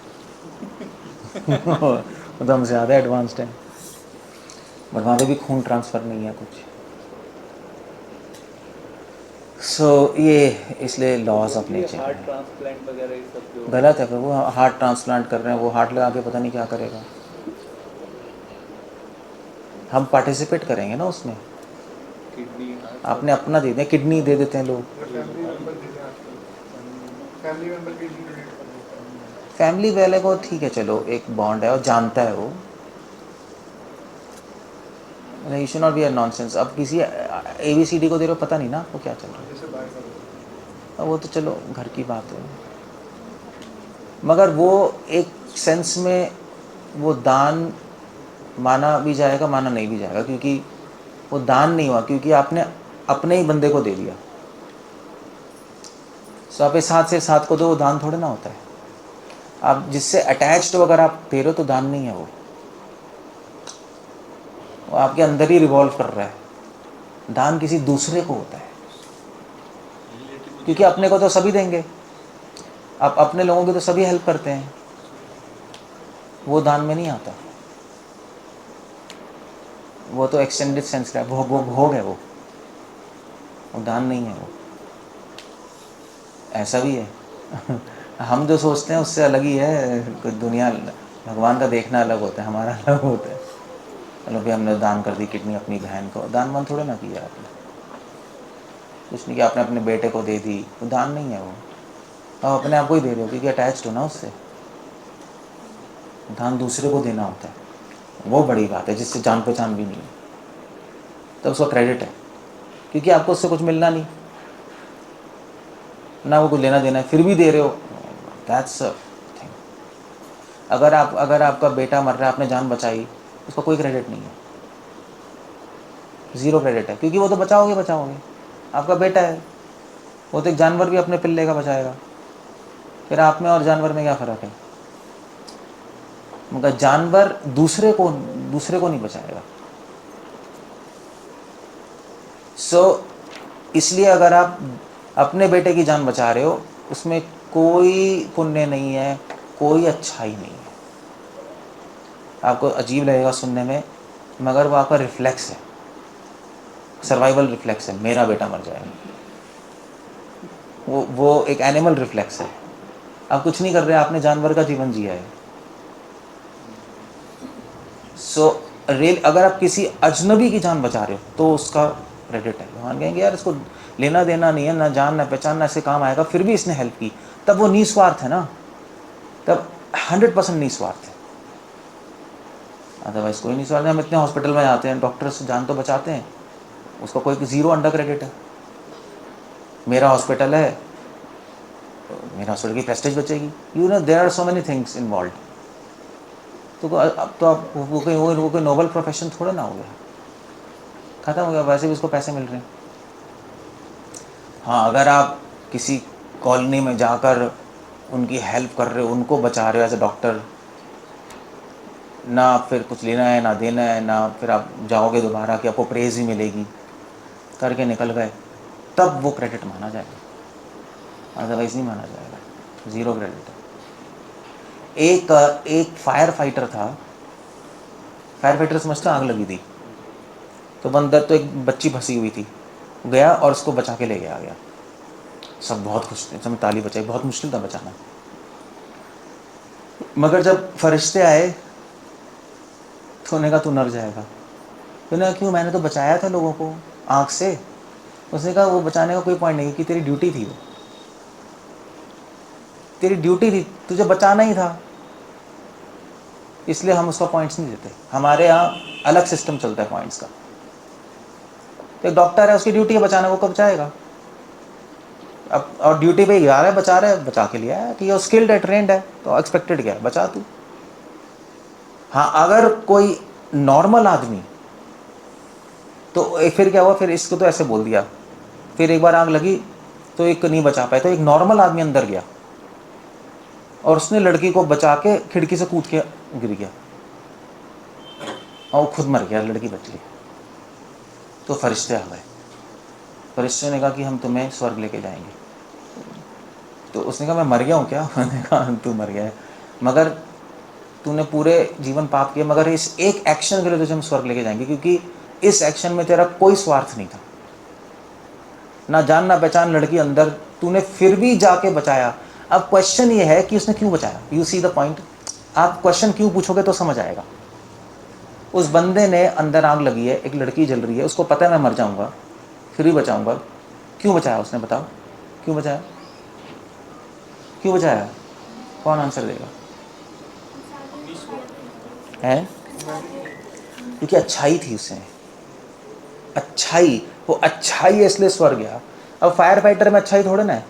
वो तो हमसे ज़्यादा एडवांस्ड है, बट वहाँ पे भी खून ट्रांसफ़र नहीं है कुछ। ये इसलिए लॉज ऑफ नेचर हार्ट है। ट्रांसप्लांट वगैरह ये सब जो गलत है, पर वो हार्ट ट्रांसप्लांट कर रहे हैं, वो हार्ट लगा के पता नहीं क्या करेगा। हम पार्टिसिपेट करेंगे ना उसमें, किडनी आपने अपना दे दिया, किडनी दे देते हैं लोग, फैमिली वाले को ठीक है, चलो एक बॉन्ड है और जानता है वो, नहीं, you should not be a nonsense. अब किसी ABCD को दे रहे हो, पता नहीं ना आपको क्या चल रहा है, अब वो तो चलो घर की बात है, मगर वो एक सेंस में वो दान माना भी जाएगा, माना नहीं भी जाएगा, क्योंकि वो दान नहीं हुआ, क्योंकि आपने अपने ही बंदे को दे दिया। सो आप इस हाथ से इस हाथ को दो, वो दान थोड़े ना होता है। आप जिससे अटैच्ड हो अगर आप दे रहे हो तो दान नहीं है वो आपके अंदर ही रिवॉल्व कर रहा है। दान किसी दूसरे को होता है, क्योंकि अपने को तो सभी देंगे, आप अपने लोगों की तो सभी हेल्प करते हैं, वो दान में नहीं आता, वो तो एक्सटेंडेड सेंस का भोग है, वो दान नहीं है वो। ऐसा भी है। हम जो सोचते हैं उससे अलग ही है दुनिया, भगवान का देखना अलग होता है, हमारा अलग होता है। चलो भाई हमने दान कर दी किडनी अपनी बहन को, दान मान थोड़ा ना किया आपने, कुछ नहीं किया, आपने अपने बेटे को दे दी, तो दान नहीं है वो, आप अपने आप को ही दे रहे हो, क्योंकि अटैच्ड हो ना उससे। दान दूसरे को देना होता है, वो बड़ी बात है, जिससे जान पहचान भी नहीं है, तब उसका क्रेडिट है, क्योंकि आपको उससे कुछ मिलना नहीं, ना वो कुछ लेना देना है, फिर भी दे रहे हो, दैट्स अ थिंग। अगर आपका बेटा मर रहा है, आपने जान बचाई, उसका कोई क्रेडिट नहीं है, ज़ीरो क्रेडिट है, क्योंकि वो तो बचाओगे, आपका बेटा है। वो तो एक जानवर भी अपने पिल्ले का बचाएगा, फिर आप में और जानवर में क्या फ़र्क है? मगर जानवर दूसरे को नहीं बचाएगा। इसलिए अगर आप अपने बेटे की जान बचा रहे हो, उसमें कोई पुण्य नहीं है, कोई अच्छाई नहीं है। आपको अजीब लगेगा सुनने में, मगर वो आपका रिफ्लेक्स है, सर्वाइवल रिफ्लेक्स है, मेरा बेटा मर जाएगा। वो एक एनिमल रिफ्लेक्स है। आप कुछ नहीं कर रहे, आपने जानवर का जीवन जिया है। अगर आप किसी अजनबी की जान बचा रहे हो तो उसका क्रेडिट है। भगवान कहेंगे यार इसको लेना देना नहीं है, ना जान ना पहचान, ना ऐसे काम आएगा, फिर भी इसने हेल्प की, तब वो निस्वार्थ है ना, तब 100% निस्वार्थ है। अदरवाइज कोई निस्वार्थ है। हम इतने हॉस्पिटल में जाते हैं, डॉक्टर से जान तो बचाते हैं, उसका कोई ज़ीरो अंडर क्रेडिट है। मेरा हॉस्पिटल है, मेरा हॉस्पिटल की प्रेस्टीज बचेगी, you know there are so many things involve. तो अब तो आप वो कोई नोबल प्रोफेशन थोड़ा ना हो गया, ख़त्म हो गया, वैसे भी उसको पैसे मिल रहे हैं। हाँ, अगर आप किसी कॉलोनी में जाकर उनकी हेल्प कर रहे हो, उनको बचा रहे हो एज ए डॉक्टर, ना फिर कुछ लेना है ना देना है, ना फिर आप जाओगे दोबारा कि आपको प्रेज़ ही मिलेगी, करके निकल गए, तब वो क्रेडिट माना जाएगा, अदरवाइज़ नहीं माना जाएगा, ज़ीरो क्रेडिट है। एक फायर फाइटर था, फायर फाइटर समझते, आग लगी थी, तो बंदर, तो एक बच्ची फंसी हुई थी, गया और उसको बचा के ले गया। सब बहुत खुश थे, सब ताली बजाई, बहुत मुश्किल था बचाना। मगर जब फरिश्ते आए तो उन्होंने कहा तू मर जाएगा। तो उन्होंने कहा क्यों, मैंने तो बचाया था लोगों को आग से। उसने कहा वो बचाने का कोई पॉइंट नहीं, कि तेरी ड्यूटी थी, वो तेरी ड्यूटी थी, तुझे बचाना ही था, इसलिए हम उसका पॉइंट्स नहीं देते। हमारे यहाँ अलग सिस्टम चलता है पॉइंट्स का। तो एक डॉक्टर है, उसकी ड्यूटी है बचाना, वो कब बचाएगा? अब और ड्यूटी पे जा रहा है, बचा रहा है, बचा के लिया है कि ये स्किल्ड है, ट्रेंड है, तो एक्सपेक्टेड क्या है, बचा तू। हाँ, अगर कोई नॉर्मल आदमी, तो फिर क्या हुआ, फिर इसको तो ऐसे बोल दिया, फिर एक बार आग लगी तो एक नहीं बचा पाए, तो एक नॉर्मल आदमी अंदर गया और उसने लड़की को बचा के खिड़की से कूद के गिर गया और वो खुद मर गया, लड़की बच गई। तो फरिश्ते आ गए, फरिश्ते ने कहा कि हम तुम्हें स्वर्ग लेके जाएंगे। तो उसने कहा मैं मर गया हूँ क्या? मैंने कहा तू मर गया है, मगर तूने पूरे जीवन पाप किया, मगर इस एक एक्शन के लिए तुझे हम स्वर्ग लेके जाएंगे, क्योंकि इस एक्शन में तेरा कोई स्वार्थ नहीं था, ना जान ना पहचान, लड़की अंदर, तूने फिर भी जाके बचाया। अब क्वेश्चन ये है कि उसने क्यों बचाया। You see the point. आप क्वेश्चन क्यों पूछोगे तो समझ आएगा। उस बंदे ने, अंदर आग लगी है, एक लड़की जल रही है, उसको पता है मैं मर जाऊंगा, फिर भी बचाऊंगा, क्यों बचाया उसने? बताओ क्यों बचाया, क्यों बचाया? कौन आंसर देगा? है क्योंकि अच्छाई थी उसमें, अच्छाई, वो अच्छाई है इसलिए स्वर्ग गया। अब फायर फाइटर में अच्छाई थोड़े ना है,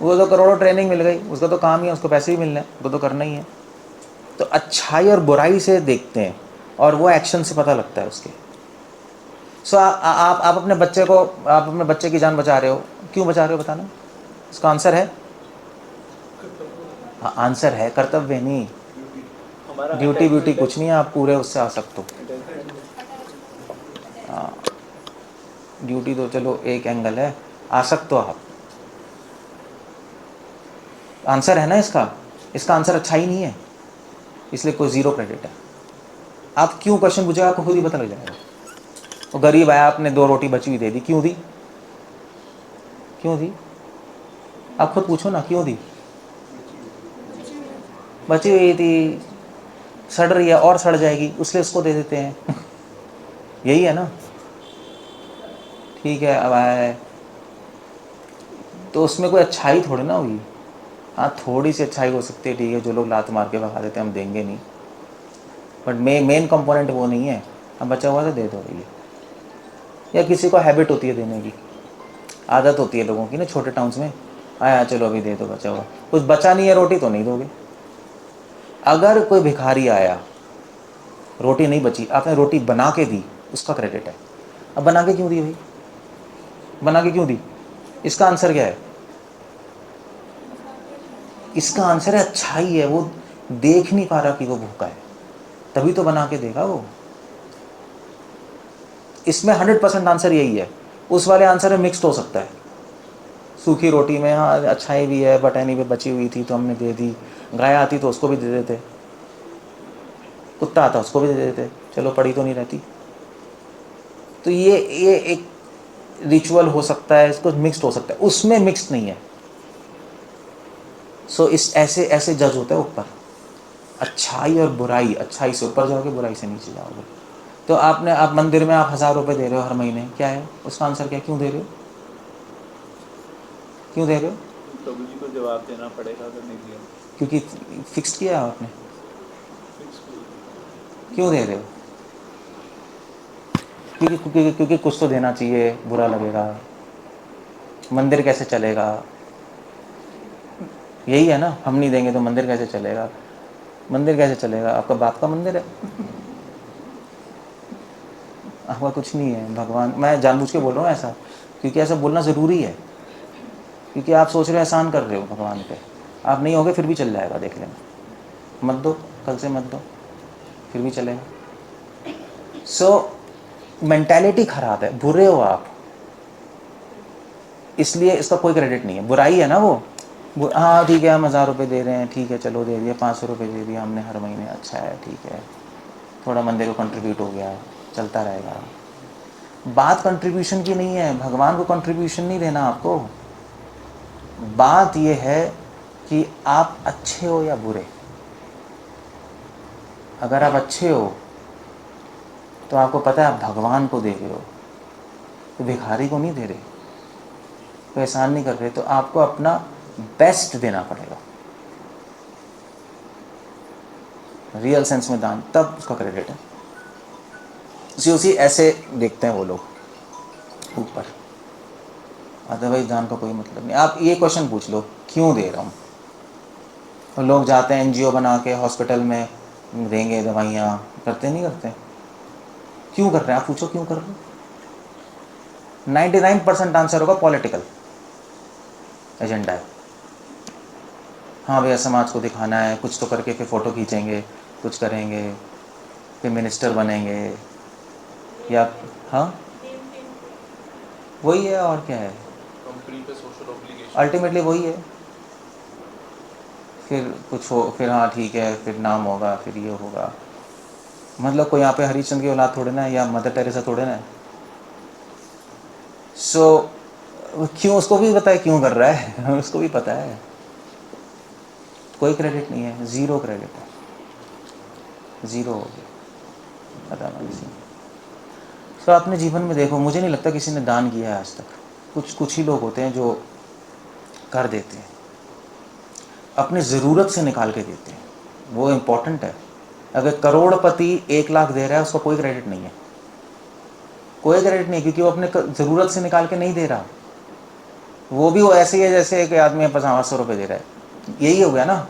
वो तो करोड़ों ट्रेनिंग मिल गई, उसका तो काम ही है, उसको पैसे ही मिलने हैं, उसको तो करना ही है। तो अच्छाई और बुराई से देखते हैं और वो एक्शन से पता लगता है उसके। आप अपने बच्चे को, आप अपने बच्चे की जान बचा रहे हो, क्यों बचा रहे हो बताना? इसका आंसर है, हाँ आंसर है कर्तव्य नहीं, ड्यूटी ब्यूटी कुछ नहीं है, आप पूरे उससे आ सकते हो। हाँ, ड्यूटी तो चलो एक एंगल है, आ सकते हो आप। आंसर है ना इसका आंसर अच्छा ही नहीं है, इसलिए कोई ज़ीरो क्रेडिट है। आप क्यों क्वेश्चन पूछेगा, आपको खुद ही पता लग जाएगा। वो गरीब आया, आपने 2 रोटी बची हुई दे दी, क्यों दी? क्यों दी? आप खुद पूछो ना, क्यों दी? बची हुई थी, सड़ रही है और सड़ जाएगी, उसलिए उसको दे देते हैं। यही है ना, ठीक है। अब आया तो उसमें कोई अच्छाई थोड़ी ना हुई। हाँ, थोड़ी सी अच्छाई हो सकती है, ठीक है, जो लोग लात मार के भगा देते हैं हम देंगे नहीं, बट मेन कंपोनेंट वो नहीं है। अब बचा हुआ तो दे दो भैया, या किसी को हैबिट होती है देने की, आदत होती है लोगों की ना छोटे टाउन्स में, आया चलो अभी दे दो, बचा हुआ कुछ बचा नहीं है रोटी तो नहीं दोगे। अगर कोई भिखारी आया, रोटी नहीं बची, आपने रोटी बना के दी, उसका क्रेडिट है। अब बना के क्यों दी भाई, बना के क्यों दी? इसका आंसर क्या है? इसका आंसर है अच्छाई है। वो देख नहीं पा रहा कि वो भूखा है, तभी तो बना के देगा वो। इसमें 100% आंसर यही है। उस वाले आंसर में मिक्स्ड हो सकता है। सूखी रोटी में हाँ अच्छाई भी है, बट एनी पे बची हुई थी तो हमने दे दी। गाय आती तो उसको भी दे देते, कुत्ता आता उसको भी दे देते, चलो पड़ी तो नहीं रहती। तो ये एक रिचुअल हो सकता है, इसको मिक्स्ड हो सकता है, उसमें मिक्स्ड नहीं है। सो इस ऐसे ऐसे जज होता है ऊपर, अच्छाई और बुराई, अच्छाई से ऊपर जाओगे, बुराई से नीचे जाओगे। तो आप मंदिर में आप 1000 रुपये दे रहे हो हर महीने, क्या है उसका आंसर? क्या, क्यों दे रहे हो, क्यों दे रहे हो? प्रभु जी को जवाब देना पड़ेगा अगर नहीं दिया। क्योंकि फिक्स किया है आपने, क्यों दे रहे हो? क्योंकि कुछ तो देना चाहिए, बुरा लगेगा, मंदिर कैसे चलेगा, यही है ना। हम नहीं देंगे तो मंदिर कैसे चलेगा? मंदिर कैसे चलेगा? आपका बाप का मंदिर है, आपका कुछ नहीं है। भगवान, मैं जानबूझ के बोल रहा हूँ ऐसा, क्योंकि ऐसा बोलना ज़रूरी है, क्योंकि आप सोच रहे हो एहसान कर रहे हो भगवान पे। आप नहीं होगे फिर भी चल जाएगा, देख लेना, मत दो, कल से मत दो, फिर भी चलेगा। सो मेंटालिटी खराब है, बुरे हो आप, इसलिए इसका कोई क्रेडिट नहीं है। बुराई है ना वो, हाँ ठीक है हम 1000 रुपये दे रहे हैं, ठीक है चलो दे दिया, 500 रुपये दे दिया हमने हर महीने, अच्छा है ठीक है, थोड़ा मंदिर को कंट्रीब्यूट हो गया, चलता रहेगा। बात कंट्रीब्यूशन की नहीं है, भगवान को कंट्रीब्यूशन नहीं देना आपको। बात यह है कि आप अच्छे हो या बुरे। अगर आप अच्छे हो तो आपको पता है आप भगवान को दे रहे हो, तो भिखारी को नहीं दे रहे, कोई एहसान नहीं कर रहे, तो आपको अपना बेस्ट देना पड़ेगा, रियल सेंस में दान, तब उसका क्रेडिट है। उसी ऐसे देखते हैं वो लोग ऊपर, अदरवाइज दान का कोई मतलब नहीं। आप ये क्वेश्चन पूछ लो क्यों दे रहा हूँ, तो लोग जाते हैं एनजीओ बना के हॉस्पिटल में देंगे दवाइयाँ, करते नहीं करते, क्यों कर रहे हैं? आप पूछो क्यों कर रहे हो? 99% आंसर होगा पॉलिटिकल एजेंडा है। हाँ भैया समाज को दिखाना है, कुछ तो करके फिर फ़ोटो खींचेंगे, कुछ करेंगे, फिर मिनिस्टर बनेंगे, या हाँ वही है और क्या है, कंपनी पे सोशल ऑब्लिगेशन, अल्टीमेटली वही है। फिर कुछ हो, फिर हाँ ठीक है, फिर नाम होगा, फिर ये होगा। मतलब कोई यहाँ पे हरिश्चंद्र की औलाद थोड़े ना है, या मदर टेरेसा थोड़े ना है। सो क्यों, उसको भी पता है क्यों कर रहा है उसको भी पता है। कोई क्रेडिट नहीं है, ज़ीरो क्रेडिट है, ज़ीरो हो गया, पता नहीं किसी। तो अपने जीवन में देखो, मुझे नहीं लगता किसी ने दान किया है आज तक। कुछ ही लोग होते हैं जो कर देते हैं, अपने ज़रूरत से निकाल के देते हैं, वो इम्पोर्टेंट है। अगर करोड़पति 1 लाख दे रहा है, उसका कोई क्रेडिट नहीं है, कोई क्रेडिट नहीं, क्योंकि वो अपने ज़रूरत से निकाल के नहीं दे रहा। वो भी वो ऐसे ही है जैसे एक आदमी 500 रुपये दे रहा है, यही हो गया ना।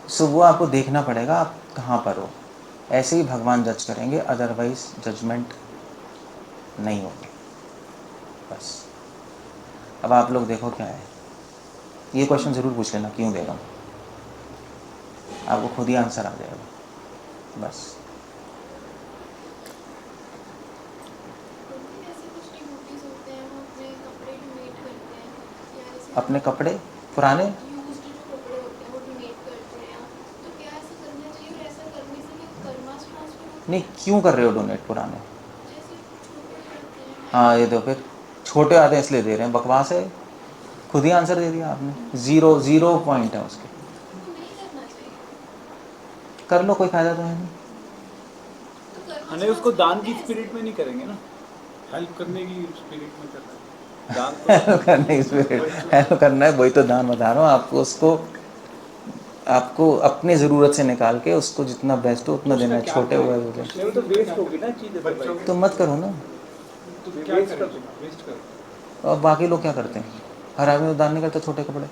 सो वो आपको देखना पड़ेगा आप कहाँ पर हो, ऐसे ही भगवान जज करेंगे, अदरवाइज जजमेंट नहीं होगी। बस अब आप लोग देखो क्या है, ये क्वेश्चन ज़रूर पूछ लेना क्यों दे रहा हूँ, आपको खुद ही आंसर आ जाएगा। बस अपने कपड़े पुराने नहीं, क्यों कर रहे हो डोनेट पुराने? हाँ ये तो फिर छोटे आते हैं इसलिए दे रहे हैं, बकवास है, खुद ही आंसर दे दिया आपने, ज़ीरो पॉइंट है उसके। कर लो, कोई फायदा तो है नहीं। नहीं, उसको दान की स्पिरिट में नहीं करेंगे ना, हेल्प करने की स्पिरिट में करना है। दान तो करने हेल्प करना है, वही तो दान बता रहा हूँ आपको। उसको आपको अपने ज़रूरत से निकाल के उसको जितना बेस्ट हो उतना देना है, छोटे हुए नहीं, वो तो वेस्ट होगी ना चीज़, बच्चों तो मत करो ना। तो क्या करें? वेस्ट कर। और बाकी लोग क्या करते हैं? हर आदमी तो दान नहीं करता छोटे कपड़े।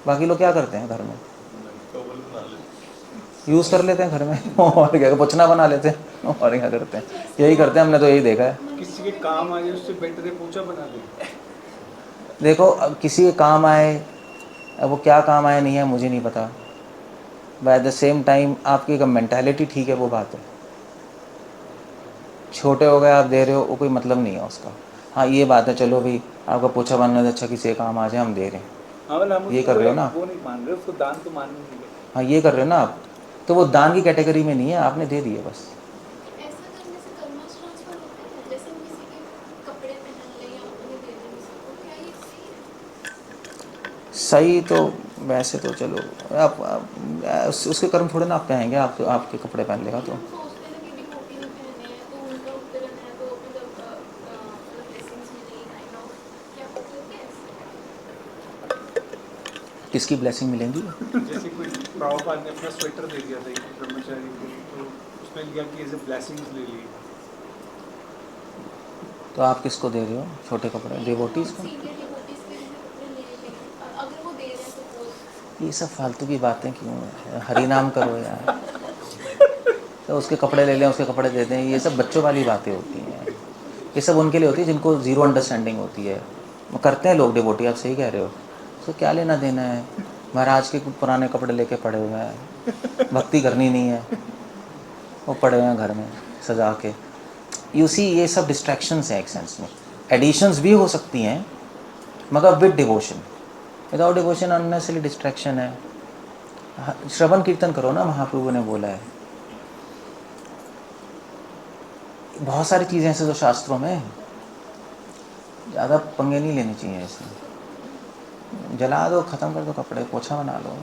बाकी लोग क्या करते हैं घर में? टॉवल बना लेते यूज़ कर लेते हैं घर में और क्या, पोछना बना लेते हैं और क्या करते हैं, यही करते हैं, हमने तो यही देखा है। किसी के काम आ जाए उससे बेटर है पोछा बना दे। देखो अब किसी के काम आए, अब वो क्या काम आए नहीं है मुझे नहीं पता, but at the same time आपकी एक मेंटालिटी ठीक है, वो बात है। छोटे हो गए आप दे रहे हो, वो कोई मतलब नहीं है उसका। हाँ ये बात है, चलो भाई आपका पोछा बनना है, अच्छा किसी के काम आ जाए हम दे रहे हैं, हाँ मतलब हम ये उसको कर रहे हो ना? वो नहीं मान रहे, उसको दान तो मान नहीं रहे। हाँ ये कर रहे हो ना आप, तो वो दान की कैटेगरी में नहीं है, आपने दे दिए बस। ऐसा करने से कर्मस ट्रांसफर होता है, जैसे हम किसी के कपड़े पहन लें या उन्हें दे दें किसी को, क्या ये सही है? सही तो वैसे तो चलो आप उसके कर्म थोड़े ना आप कहेंगे, आप आपके कपड़े पहन लेगा तो। हम सोचते हैं ना कि डिवोटी ने पहने हैं तो उनका उत्तरन है तो मतलब ब्लेसिंग्स मिलेगी काइंड ऑफ, क्या होता है ऐसे? किसकी ब्लेसिंग मिलेंगी? जैसे कोई प्रभुपाद ने अपना स्वेटर दे दिया था एक ब्रह्मचारी को, तो उसमें लिखा कि एज ए ब्लेसिंग्स ले ली। तो आप किसको दे रहे हो छोटे कपड़े? डिवोटीज को? सीनियर डिवोटीज के जैसे कपड़े ले लें, अगर वो दे रहे हैं सपोज। ये सब फालतू की बातें क्यों है? हरि नाम करो यार। तो उसके कपड़े ले लें, उसके कपड़े दे दें, ये सब बच्चों वाली बातें होती हैं। ये सब उनके लिए होती है जिनको ज़ीरो अंडरस्टैंडिंग होती है। वो करते हैं लोग डिवोटी, आप सही कह रहे हो, तो क्या लेना देना है? महाराज के पुराने कपड़े लेके पड़े हुए हैं, भक्ति करनी नहीं है, वो पड़े हुए हैं घर में सजा के। यू सी ये सब डिस्ट्रैक्शंस हैं एक सेंस में, एडिशंस भी हो सकती हैं मगर with devotion. Without devotion unnecessary distraction है। श्रवण कीर्तन करो ना, महाप्रभु ने बोला है। बहुत सारी चीज़ें ऐसे तो शास्त्रों में, ज़्यादा पंगे नहीं लेने चाहिए इसमें। जला दो, ख़त्म कर दो कपड़े, पोछा बना लो।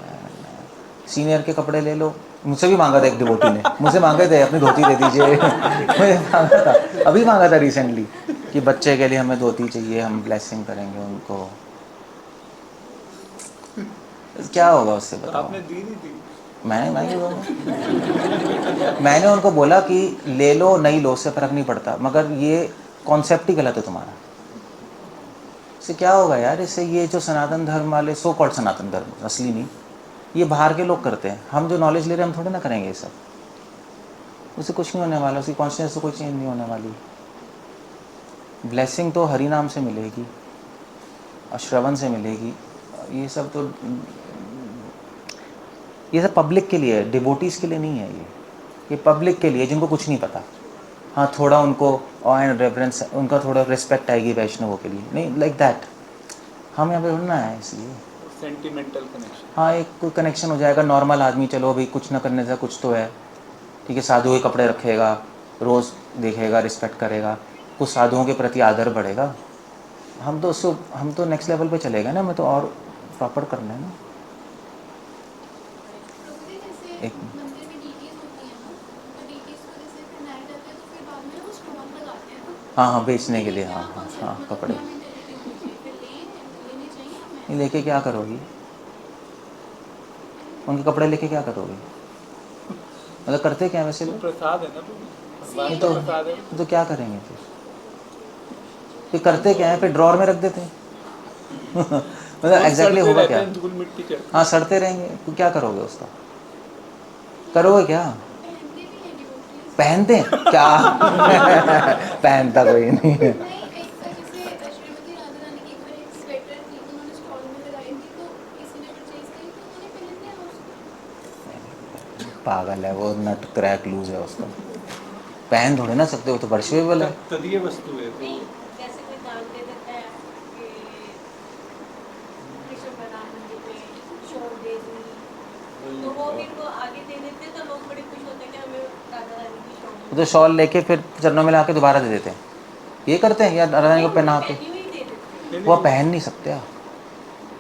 सीनियर के कपड़े ले लो, मुझसे भी मांगा था एक डिवोटी ने, मुझसे मांगे थे अपनी धोती दे दीजिए मुझे मांगा था, अभी मांगा था रिसेंटली कि बच्चे के लिए हमें धोती चाहिए, हम ब्लेसिंग करेंगे उनको। क्या होगा उससे तो बताओ? आपने दी नहीं दी? मैंने उनको बोला कि ले लो नहीं लो उससे फ़र्क नहीं पड़ता, मगर ये कॉन्सेप्ट ही गलत है तुम्हारा। इससे क्या होगा यार? इससे ये जो सनातन धर्म वाले, सो कॉल्ड सनातन धर्म, असली नहीं, ये बाहर के लोग करते हैं। हम जो नॉलेज ले रहे हैं हम थोड़े ना करेंगे ये सब। उससे कुछ नहीं होने वाला, उसकी कॉन्शियसनेस से कोई चेंज नहीं होने वाली। ब्लेसिंग तो हरि नाम से मिलेगी और श्रवण से मिलेगी। ये सब तो, ये सब पब्लिक के लिए है, डिवोटीज़ के लिए नहीं है। ये पब्लिक के लिए जिनको कुछ नहीं पता। हाँ थोड़ा उनको ऑ एंड रेफरेंस, उनका थोड़ा रिस्पेक्ट आएगी वैष्णवों के लिए, नहीं लाइक दैट। हम यहाँ पे ढूंढना है इसलिए। Sentimental connection. हाँ एक कोई कनेक्शन हो जाएगा। नॉर्मल आदमी चलो अभी कुछ ना करने से कुछ तो है, ठीक है, साधु के कपड़े रखेगा, रोज़ देखेगा, रिस्पेक्ट करेगा, कुछ साधुओं के प्रति आदर बढ़ेगा। हम तो नेक्स्ट लेवल पे चले गए ना, हमें तो और प्रॉपर करना है ना। प्रभु जी जैसे एक मंदिर में डीटीज होती है ना, तो डीटीज को जैसे पहनाए जाते हैं तो फिर बाद में वो स्टोन लगाते हैं तो हाँ बेचने के लिए, हाँ कपड़े। ये लेके क्या करोगी? उनके कपड़े लेके क्या करोगी? मतलब करते क्या वैसे तो लोग? प्रसाद है ना, भगवान ये का तो प्रसाद है। तो क्या करेंगे फिर करते क्या है? फिर ड्रॉर में रख देते हैं मतलब एग्जैक्टली सड़ते होगा रहते क्या? हैं, धूल मिट्टी चढ़ती है। हाँ सड़ते रहेंगे, तो क्या करोगे उसका? करोगे क्या? पहनते भी हैं डिवोटीज। पहनते हैं क्या? पहनता कोई नहीं है। नहीं, एक जैसे श्रीमती राधा रानी की एक बार एक स्वेटर थी, उन्होंने स्टॉल में लगाई थी तो किसी ने परचेज करी तो उन्होंने पहन लिया उसको। पागल है वो, नट क्रैक लूज है उसका, पहन थोड़े ना सकते हो, तो वर्शिपेबल है। तदीय वस्तु है तो। नहीं, जैसे कोई दान दे देता है कि कृष्ण बलराम मंदिर में शॉल दे दी, तो वो फिर वो आगे दे देते हैं तो लोग बड़े खुश होते हैं कि हमें राधा रानी की शॉल तो शॉल लेके फिर चरणों में ला के दोबारा दे देते हैं, ये करते हैं या राधा रानी को पहना के? पहनी हुई दे देते हैं। वो पहन नहीं सकते आप,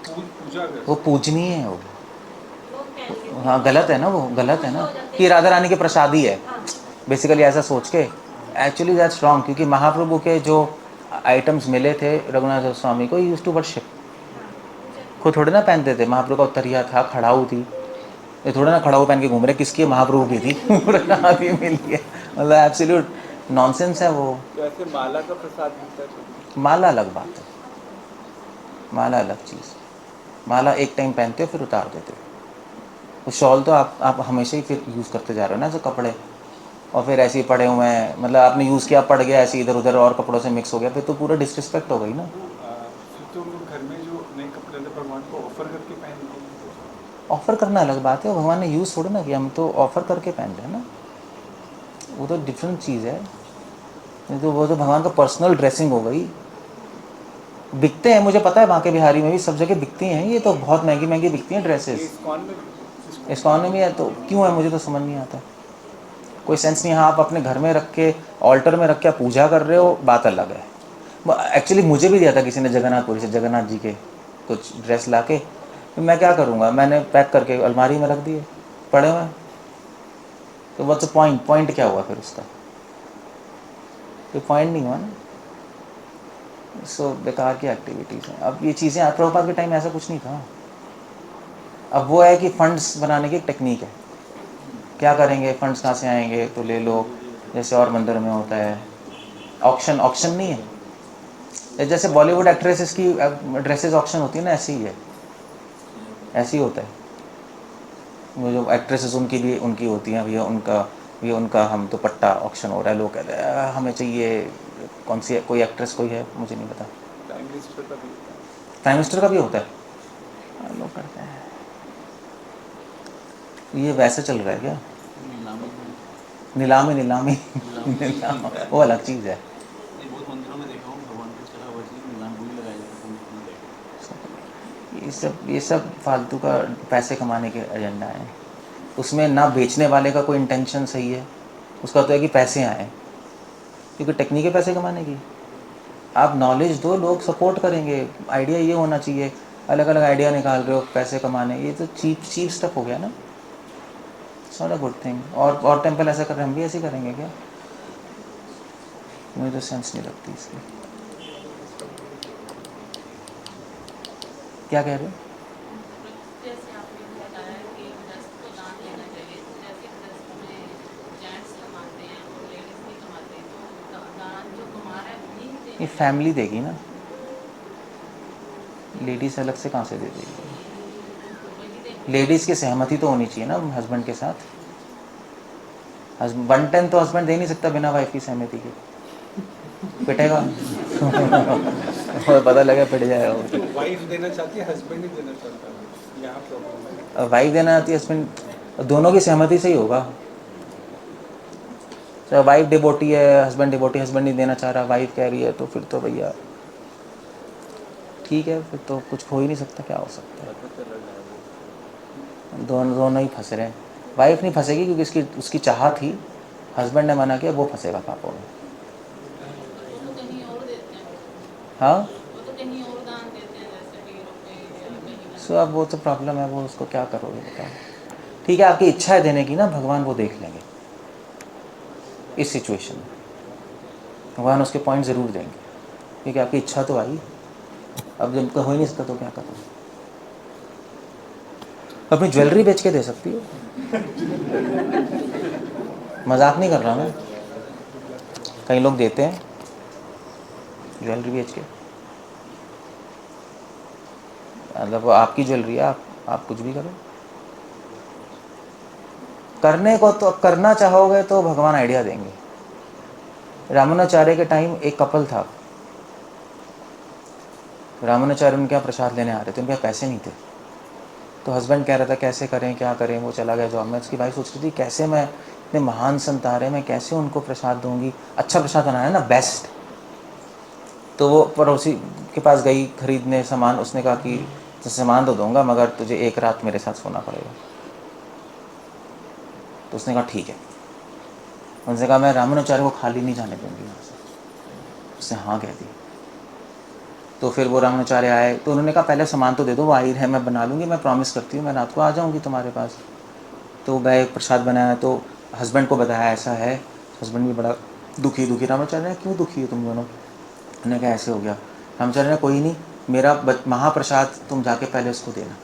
पूजा कर। वो पूजनीय है वो। लोग पहन लेते हैं। हाँ गलत है ना, वो गलत है ना कि राधा रानी के प्रसादी है, हाँ, बेसिकली ऐसा सोच के। एक्चुअली दैट्स रॉन्ग, क्योंकि महाप्रभु के जो आइटम्स मिले थे रघुनाथ स्वामी को, यूज टू वर्शिप, खुद थोड़े ना पहनते थे। महाप्रभु का उत्तरिया था, खड़ाऊ थी, ये थोड़ा ना खड़ाऊ पहन के घूम रहे, किसकी? महाप्रभु की थी कहाँ भी मिली है, मतलब एब्सोल्यूट नॉनसेंस है वो। तो ऐसे माला का प्रसाद मिलता है माला अलग बात है, माला अलग चीज़। माला एक टाइम पहनते हो फिर उतार देते हो। वो शॉल तो आप हमेशा ही फिर यूज़ करते जा रहे हो ना, जो कपड़े, और फिर ऐसे ही पड़े हुए हैं, मतलब आपने यूज़ किया, पड़ गया ऐसे इधर उधर और कपड़ों से मिक्स हो गया, फिर तो पूरा डिसरिस्पेक्ट हो गई ना। फिर तो लोग घर में जो नए कपड़े थे भगवान को ऑफर करके पहनते हैं। ऑफ़र करना अलग बात है, भगवान ने यूज़ थोड़ा ना किया, हम तो ऑफ़र करके पहन रहे हैं ना, वो तो डिफरेंट चीज़ है। नहीं तो वो तो भगवान का पर्सनल ड्रेसिंग हो गई। बिकते हैं, मुझे पता है बांके बिहारी में भी सब जगह बिकती हैं, ये तो बहुत महंगी महंगी बिकती हैं ये ड्रेसेस। इस्कॉन इस्कॉन में है तो क्यों है, मुझे तो समझ नहीं आता, कोई सेंस नहीं। हाँ, आप अपने घर में रख के ऑल्टर में रख के पूजा कर रहे हो, बात अलग है। एक्चुअली मुझे भी दिया था किसी ने जगन्नाथपुरी से, जगन्नाथ जी के कुछ ड्रेस ला के, तो मैं क्या करूँगा, मैंने पैक करके अलमारी में रख दिए, पड़े हुए। तो व्हाट्स पॉइंट क्या हुआ फिर उसका, कोई पॉइंट नहीं हुआ ना। सो बेकार की एक्टिविटीज़ हैं। अब ये चीज़ें प्रभुपाद के टाइम ऐसा कुछ नहीं था। अब वो है कि फंड्स बनाने की एक टेक्निक है, क्या करेंगे, फंड्स कहाँ से आएंगे, तो ले लो, जैसे और मंदिर में होता है ऑक्शन। ऑक्शन नहीं है, जैसे बॉलीवुड एक्ट्रेसेस की ड्रेसेस ऑक्शन होती है ना, ऐसे ही है, ऐसे ही होता है। वो जो एक्ट्रेसेस उनकी भी उनकी होती हैं, भैया उनका हम तो पट्टा ऑक्शन हो रहा है, लोग कहते हैं हमें चाहिए, कौन सी कोई एक्ट्रेस कोई है मुझे नहीं पता, प्राइम मिनिस्टर का भी होता है। प्राइम मिनिस्टर का भी होता है, लोग करते हैं। ये वैसे चल रहा है क्या, नीलामी नीलामी वो अलग चीज़ है। बहुत मंदिरों में देखा हूँ भगवान को चढ़ा हुआ चीज़ नीलाम बोली लगाया जाता है। ये सब फालतू का पैसे कमाने के एजेंडा है। उसमें ना बेचने वाले का कोई इंटेंशन सही है, उसका तो है कि पैसे आए, क्योंकि टेक्निक है पैसे कमाने की। आप नॉलेज दो, लोग सपोर्ट करेंगे। आइडिया ये होना चाहिए, अलग अलग आइडिया निकाल रहे हो पैसे कमाने, ये तो चीप स्टफ हो गया ना, it's not a good thing. और टेम्पल ऐसा कर रहे हैं, हम भी ऐसे ही करेंगे क्या, मुझे तो सेंस नहीं लगती इसकी। क्या कह रहे हो? जैसे आपने बताया कि ट्रस्ट को दान देना चाहिए, तो जैसे ट्रस्ट में जेंट्स कमाते हैं और लेडीज नहीं कमाते, तो दान जो कमा रहा है वही ये देना फैमिली देगी ना, लेडीज़ अलग से कहाँ से दे देगी। लेडीज़ की सहमति तो होनी चाहिए ना हस्बैंड के साथ। 1/10 तो हस्बैंड दे नहीं सकता बिना वाइफ की सहमति के, पिटेगा पता लगा पिट जाएगा वो। तो वाइफ देना चाहती है, हस्बैंड नहीं देना चाहता है, यहाँ प्रॉब्लम है। वाइफ देना आती है, हस्बैंड, दोनों की सहमति से ही होगा। तो वाइफ डिवोटी है, हस्बैंड डिवोटी, हस्बैंड नहीं देना चाह रहा, वाइफ कह रही है, तो फिर तो भैया ठीक है, फिर तो कुछ हो ही नहीं सकता, क्या हो सकता है। दोनों ही फंस रहे हैं। वाइफ नहीं फंसेगी क्योंकि उसकी चाह थी, हस्बैंड ने मना किया, वो फंसेगा पापों में। वो तो कहीं और देते हैं, हाँ, वो तो कहीं और दान देते हैं, जैसे पीरों पे या कहीं सो अब वो तो प्रॉब्लम है, वो उसको क्या करोगे बताओ। ठीक है, आपकी इच्छा है देने की ना, भगवान वो देख लेंगे इस सिचुएशन में, भगवान उसके पॉइंट ज़रूर देंगे, क्योंकि आपकी इच्छा तो आई। अब जब हो ही नहीं सकता तो क्या करो, अपनी ज्वेलरी बेच के दे सकती हो, मजाक नहीं कर रहा मैं, कई लोग देते हैं ज्वेलरी बेच के, मतलब आपकी ज्वेलरी है, आप कुछ भी करो। करने को तो करना चाहोगे तो भगवान आइडिया देंगे। रामानुजाचार्य के टाइम एक कपल था, रामानुजाचार्य उनके यहाँ प्रसाद लेने आ रहे थे, उनके यहाँ पैसे नहीं थे, तो हस्बैंड कह रहा था कैसे करें क्या करें, वो चला गया जॉब में। उसकी वाइफ सोच रही थी कैसे मैं, इतने महान संत आ रहे हैं, मैं कैसे उनको प्रसाद दूंगी, अच्छा प्रसाद बनाया ना, बेस्ट। तो वो पड़ोसी के पास गई खरीदने सामान, उसने कहा कि तो सामान तो दूंगा मगर तुझे एक रात मेरे साथ सोना पड़ेगा। तो उसने कहा ठीक है। उनसे कहा मैं रामानुजाचार्य को खाली नहीं जाने दूंगी यहाँ से। उसने हाँ कह दी। तो फिर वो रामानुजाचार्य आए, तो उन्होंने कहा पहले सामान तो दे दो, वो आई है, मैं बना लूँगी, मैं प्रॉमिस करती हूँ मैं रात को आ जाऊँगी तुम्हारे पास। तो गए, प्रसाद बनाया, तो हस्बैंड को बताया ऐसा है। हस्बैंड भी बड़ा दुखी रामानुजाचार्य ने, क्यों दुखी हो तुम दोनों? उन्होंने कहा ऐसे हो गया। रामानुजाचार्य ने, कोई नहीं, मेरा महाप्रसाद तुम जाके पहले उसको देना।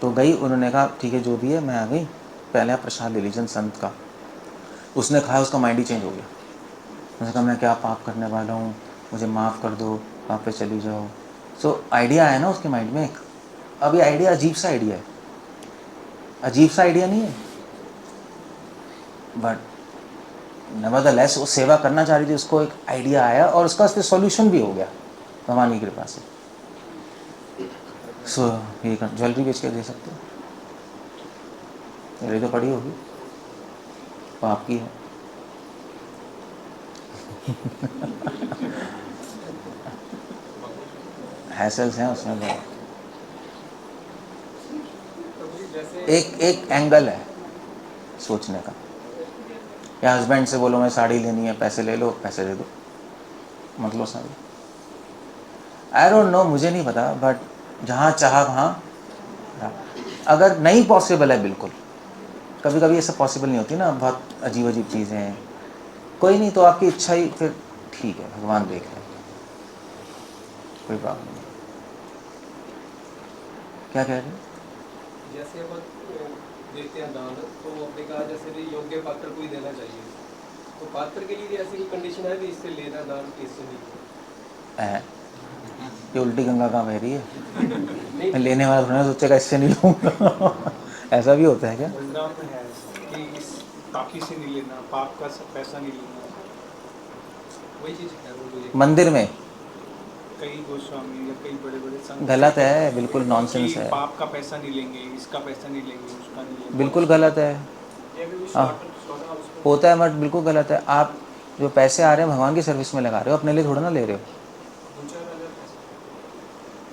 तो गई, उन्होंने कहा ठीक है जो भी है, मैं आ गई, पहले आप प्रसाद ले लीजिए संत का। उसने खाया, उसका माइंड ही चेंज हो गया। उसने कहा मैं क्या पाप करने वाला हूँ, मुझे माफ़ कर दो, वापस चली जाओ। सो आइडिया आया ना उसके माइंड में एक। अब ये आइडिया अजीब सा आइडिया है, अजीब सा आइडिया नहीं है, बट नेवरदलेस वो सेवा करना चाह रही थी, उसको एक आइडिया आया और उसका उस पर सॉल्यूशन भी हो गया भगवान की कृपा से। सो ये ज्वेलरी बेच के दे सकते हो, मेरी तो पड़ी होगी, वो आपकी है। हैसल्स हैं उसमें बहुत। एक एंगल है सोचने का, या हस्बैंड से बोलो मैं साड़ी लेनी है, पैसे ले लो, पैसे दे दो, मतलब साड़ी। आई डोंट नो, मुझे नहीं पता, बट जहाँ चाहा वहाँ। अगर नहीं पॉसिबल है, बिल्कुल कभी कभी ये सब पॉसिबल नहीं होती ना, बहुत अजीब अजीब चीज़ें हैं, कोई नहीं तो आपकी इच्छा ही, फिर ठीक है, भगवान देख लें, कोई प्रॉब्लम नहीं। क्या कह रहे हैं? जैसे अपन देते हैं दान, तो आपने कहा जैसे भी योग्य पात्र को ही देना चाहिए, तो पात्र के लिए भी ऐसी कोई कंडीशन है कि इससे लेना दान, इससे नहीं? ये उल्टी गंगा कहाँ बह रही है? नहीं, मैं लेने वाला थोड़ा सोचेगा इससे नहीं लूँगा। ऐसा भी होता है क्या? बलिदान में है कि इस पापी से नहीं लेना, पाप का पैसा नहीं लेना। वही चीज़ है वो मुझे। मंदिर में कई गोस्वामी या कई बड़े बड़े संत गलत है, बिल्कुल नॉनसेंस कि है, पाप का पैसा नहीं लेंगे, इसका पैसा नहीं लेंगे, उसका नहीं लेंगे। बिल्कुल गलत है। हाँ होता है, बट बिल्कुल गलत है। आप जो पैसे आ रहे हैं भगवान की सर्विस में लगा रहे हो, अपने लिए थोड़ा ना ले रहे हो।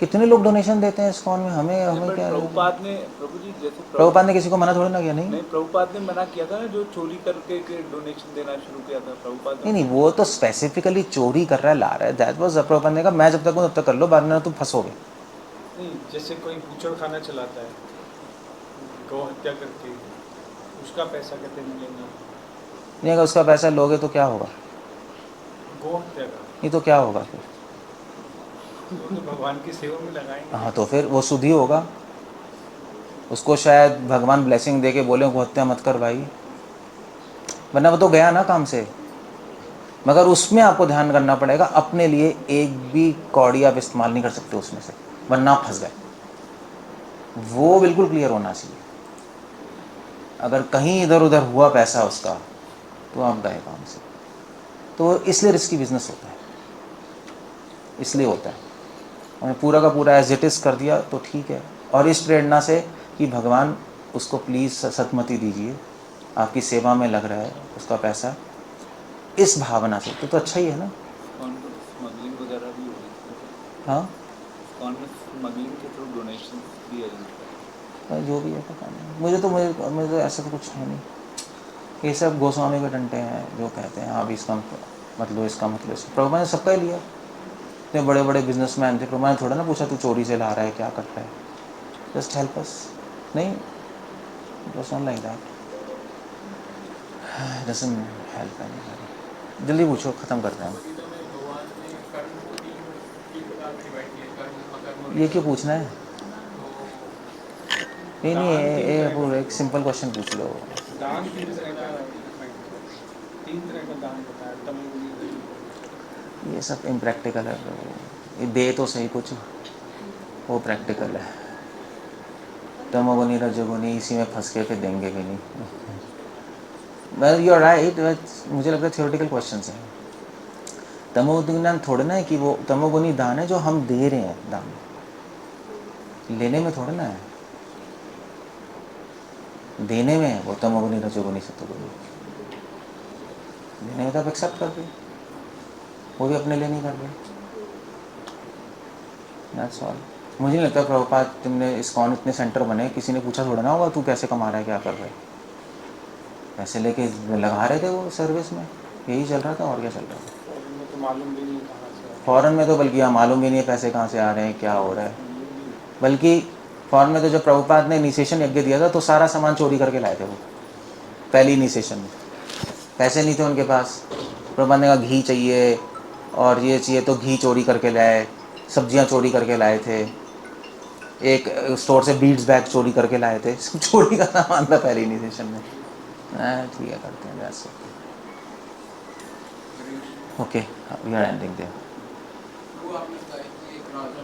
कितने लोग डोनेशन देते हैं इस्कॉन में, हमें पर क्या? प्रभुपाद ने, प्रभु जी जैसे प्रभुपाद ने किसी को मना थोड़ी ना किया। नहीं नहीं, प्रभुपाद ने मना किया था ना, जो चोरी करके के डोनेशन देना शुरू किया था प्रभुपाद ने। नहीं, वो तो स्पेसिफिकली चोरी कर रहा है, ला रहा है, दैट वाज प्रभुपाद ने कहा मैं जब तक हूँ तब तक कर लो, बाद में तुम फंसोगे। नहीं, जैसे कोई बूचड़ खाना चलाता है गौ हत्या करके, उसका पैसा कहते नहीं लेना। नहीं, अगर उसका पैसा लोगे तो क्या होगा? गौ हत्या का नहीं तो क्या होगा फिर? वो तो भगवान की सेवा में लगाएंगे। हाँ तो फिर वो शुद्ध ही होगा। उसको शायद भगवान ब्लेसिंग दे के बोले को हत्या मत कर भाई, वरना वो तो गया ना काम से। मगर उसमें आपको ध्यान करना पड़ेगा, अपने लिए एक भी कौड़ी आप इस्तेमाल नहीं कर सकते उसमें से, वरना आप फंस गए। वो बिल्कुल क्लियर होना चाहिए। अगर कहीं इधर उधर हुआ पैसा उसका, तो आप गए काम से। तो इसलिए रिस्की बिजनेस होता है, इसलिए होता है। और पूरा का पूरा एज इट इज़ कर दिया तो ठीक है, और इस प्रेरणा से कि भगवान उसको प्लीज़ सतमति दीजिए, आपकी सेवा में लग रहा है उसका पैसा, इस भावना से तो अच्छा ही है ना। स्मगलिंग वगैरह भी हो रही है। हाँ स्मगलिंग के थ्रू डोनेशन दिया जाता है। जो भी है पता नहीं, मुझे तो ऐसा तो कुछ है नहीं। ये सब गोस्वामी के डंटे हैं जो कहते हैं हाँ भी इसका मतलब इसका प्रभुपाद ने सबका ही लिया। इतने बड़े बड़े बिजनेसमैन थे, प्रभुपाद ने थोड़ा ना पूछा तू चोरी से ला रहा है, क्या कर रहा है, जस्ट हेल्प अस। नहीं, just not like that, doesn't help anybody. जल्दी पूछो, ख़त्म करते हैं। ये क्यों पूछना है? नहीं, ये एक सिंपल क्वेश्चन पूछ लो। दान तीन तरह का दान होता है, तमोगुणी। ये सब इम्प्रैक्टिकल है, ये दे तो सही कुछ, वो प्रैक्टिकल है। तमोगुनी रजोगुनी इसी में फंस के फिर देंगे भी नहीं। वेल यू आर राइट, मुझे लगता है थियोरेटिकल क्वेश्चन है। तमोगुनी दान थोड़ा ना है कि वो तमोगुनी दान है जो हम दे रहे हैं, दान लेने में थोड़ा ना है, देने में है वो तमोगुनी रजोगुनी सतोगुनी। देने में तो आप एक्सेप्ट कर रहे, वो भी अपने लिए नहीं कर रहे। That's all. मुझे नहीं लगता प्रभुपाद तुमने इस्कॉन इतने सेंटर बने, किसी ने पूछा थोड़ा ना होगा तू कैसे कमा रहा है, क्या कर रहा है। पैसे लेके लगा रहे थे वो सर्विस में, यही चल रहा था और क्या चल रहा था। तो मालूम भी नहीं कहाँ से। फ़ॉरेन में तो बल्कि यहाँ मालूम भी नहीं है पैसे कहाँ से आ रहे हैं, क्या हो रहा है। बल्कि फ़ॉरेन में तो जब प्रभुपाद ने इनिशिएशन यज्ञ दिया था तो सारा सामान चोरी करके लाए थे वो, पहली इनिशिएशन में। पैसे नहीं थे उनके पास, प्रभुपाद ने कहा घी चाहिए और ये चाहिए तो घी चोरी करके लाए, सब्जियां चोरी करके लाए थे, एक स्टोर से बीड्स बैग चोरी करके लाए थे, सब चोरी का सामान था पहली इनिशिएशन में। ठीक है, करते हैं that's okay, we are ending there. वो आपने बताया कि एक राजा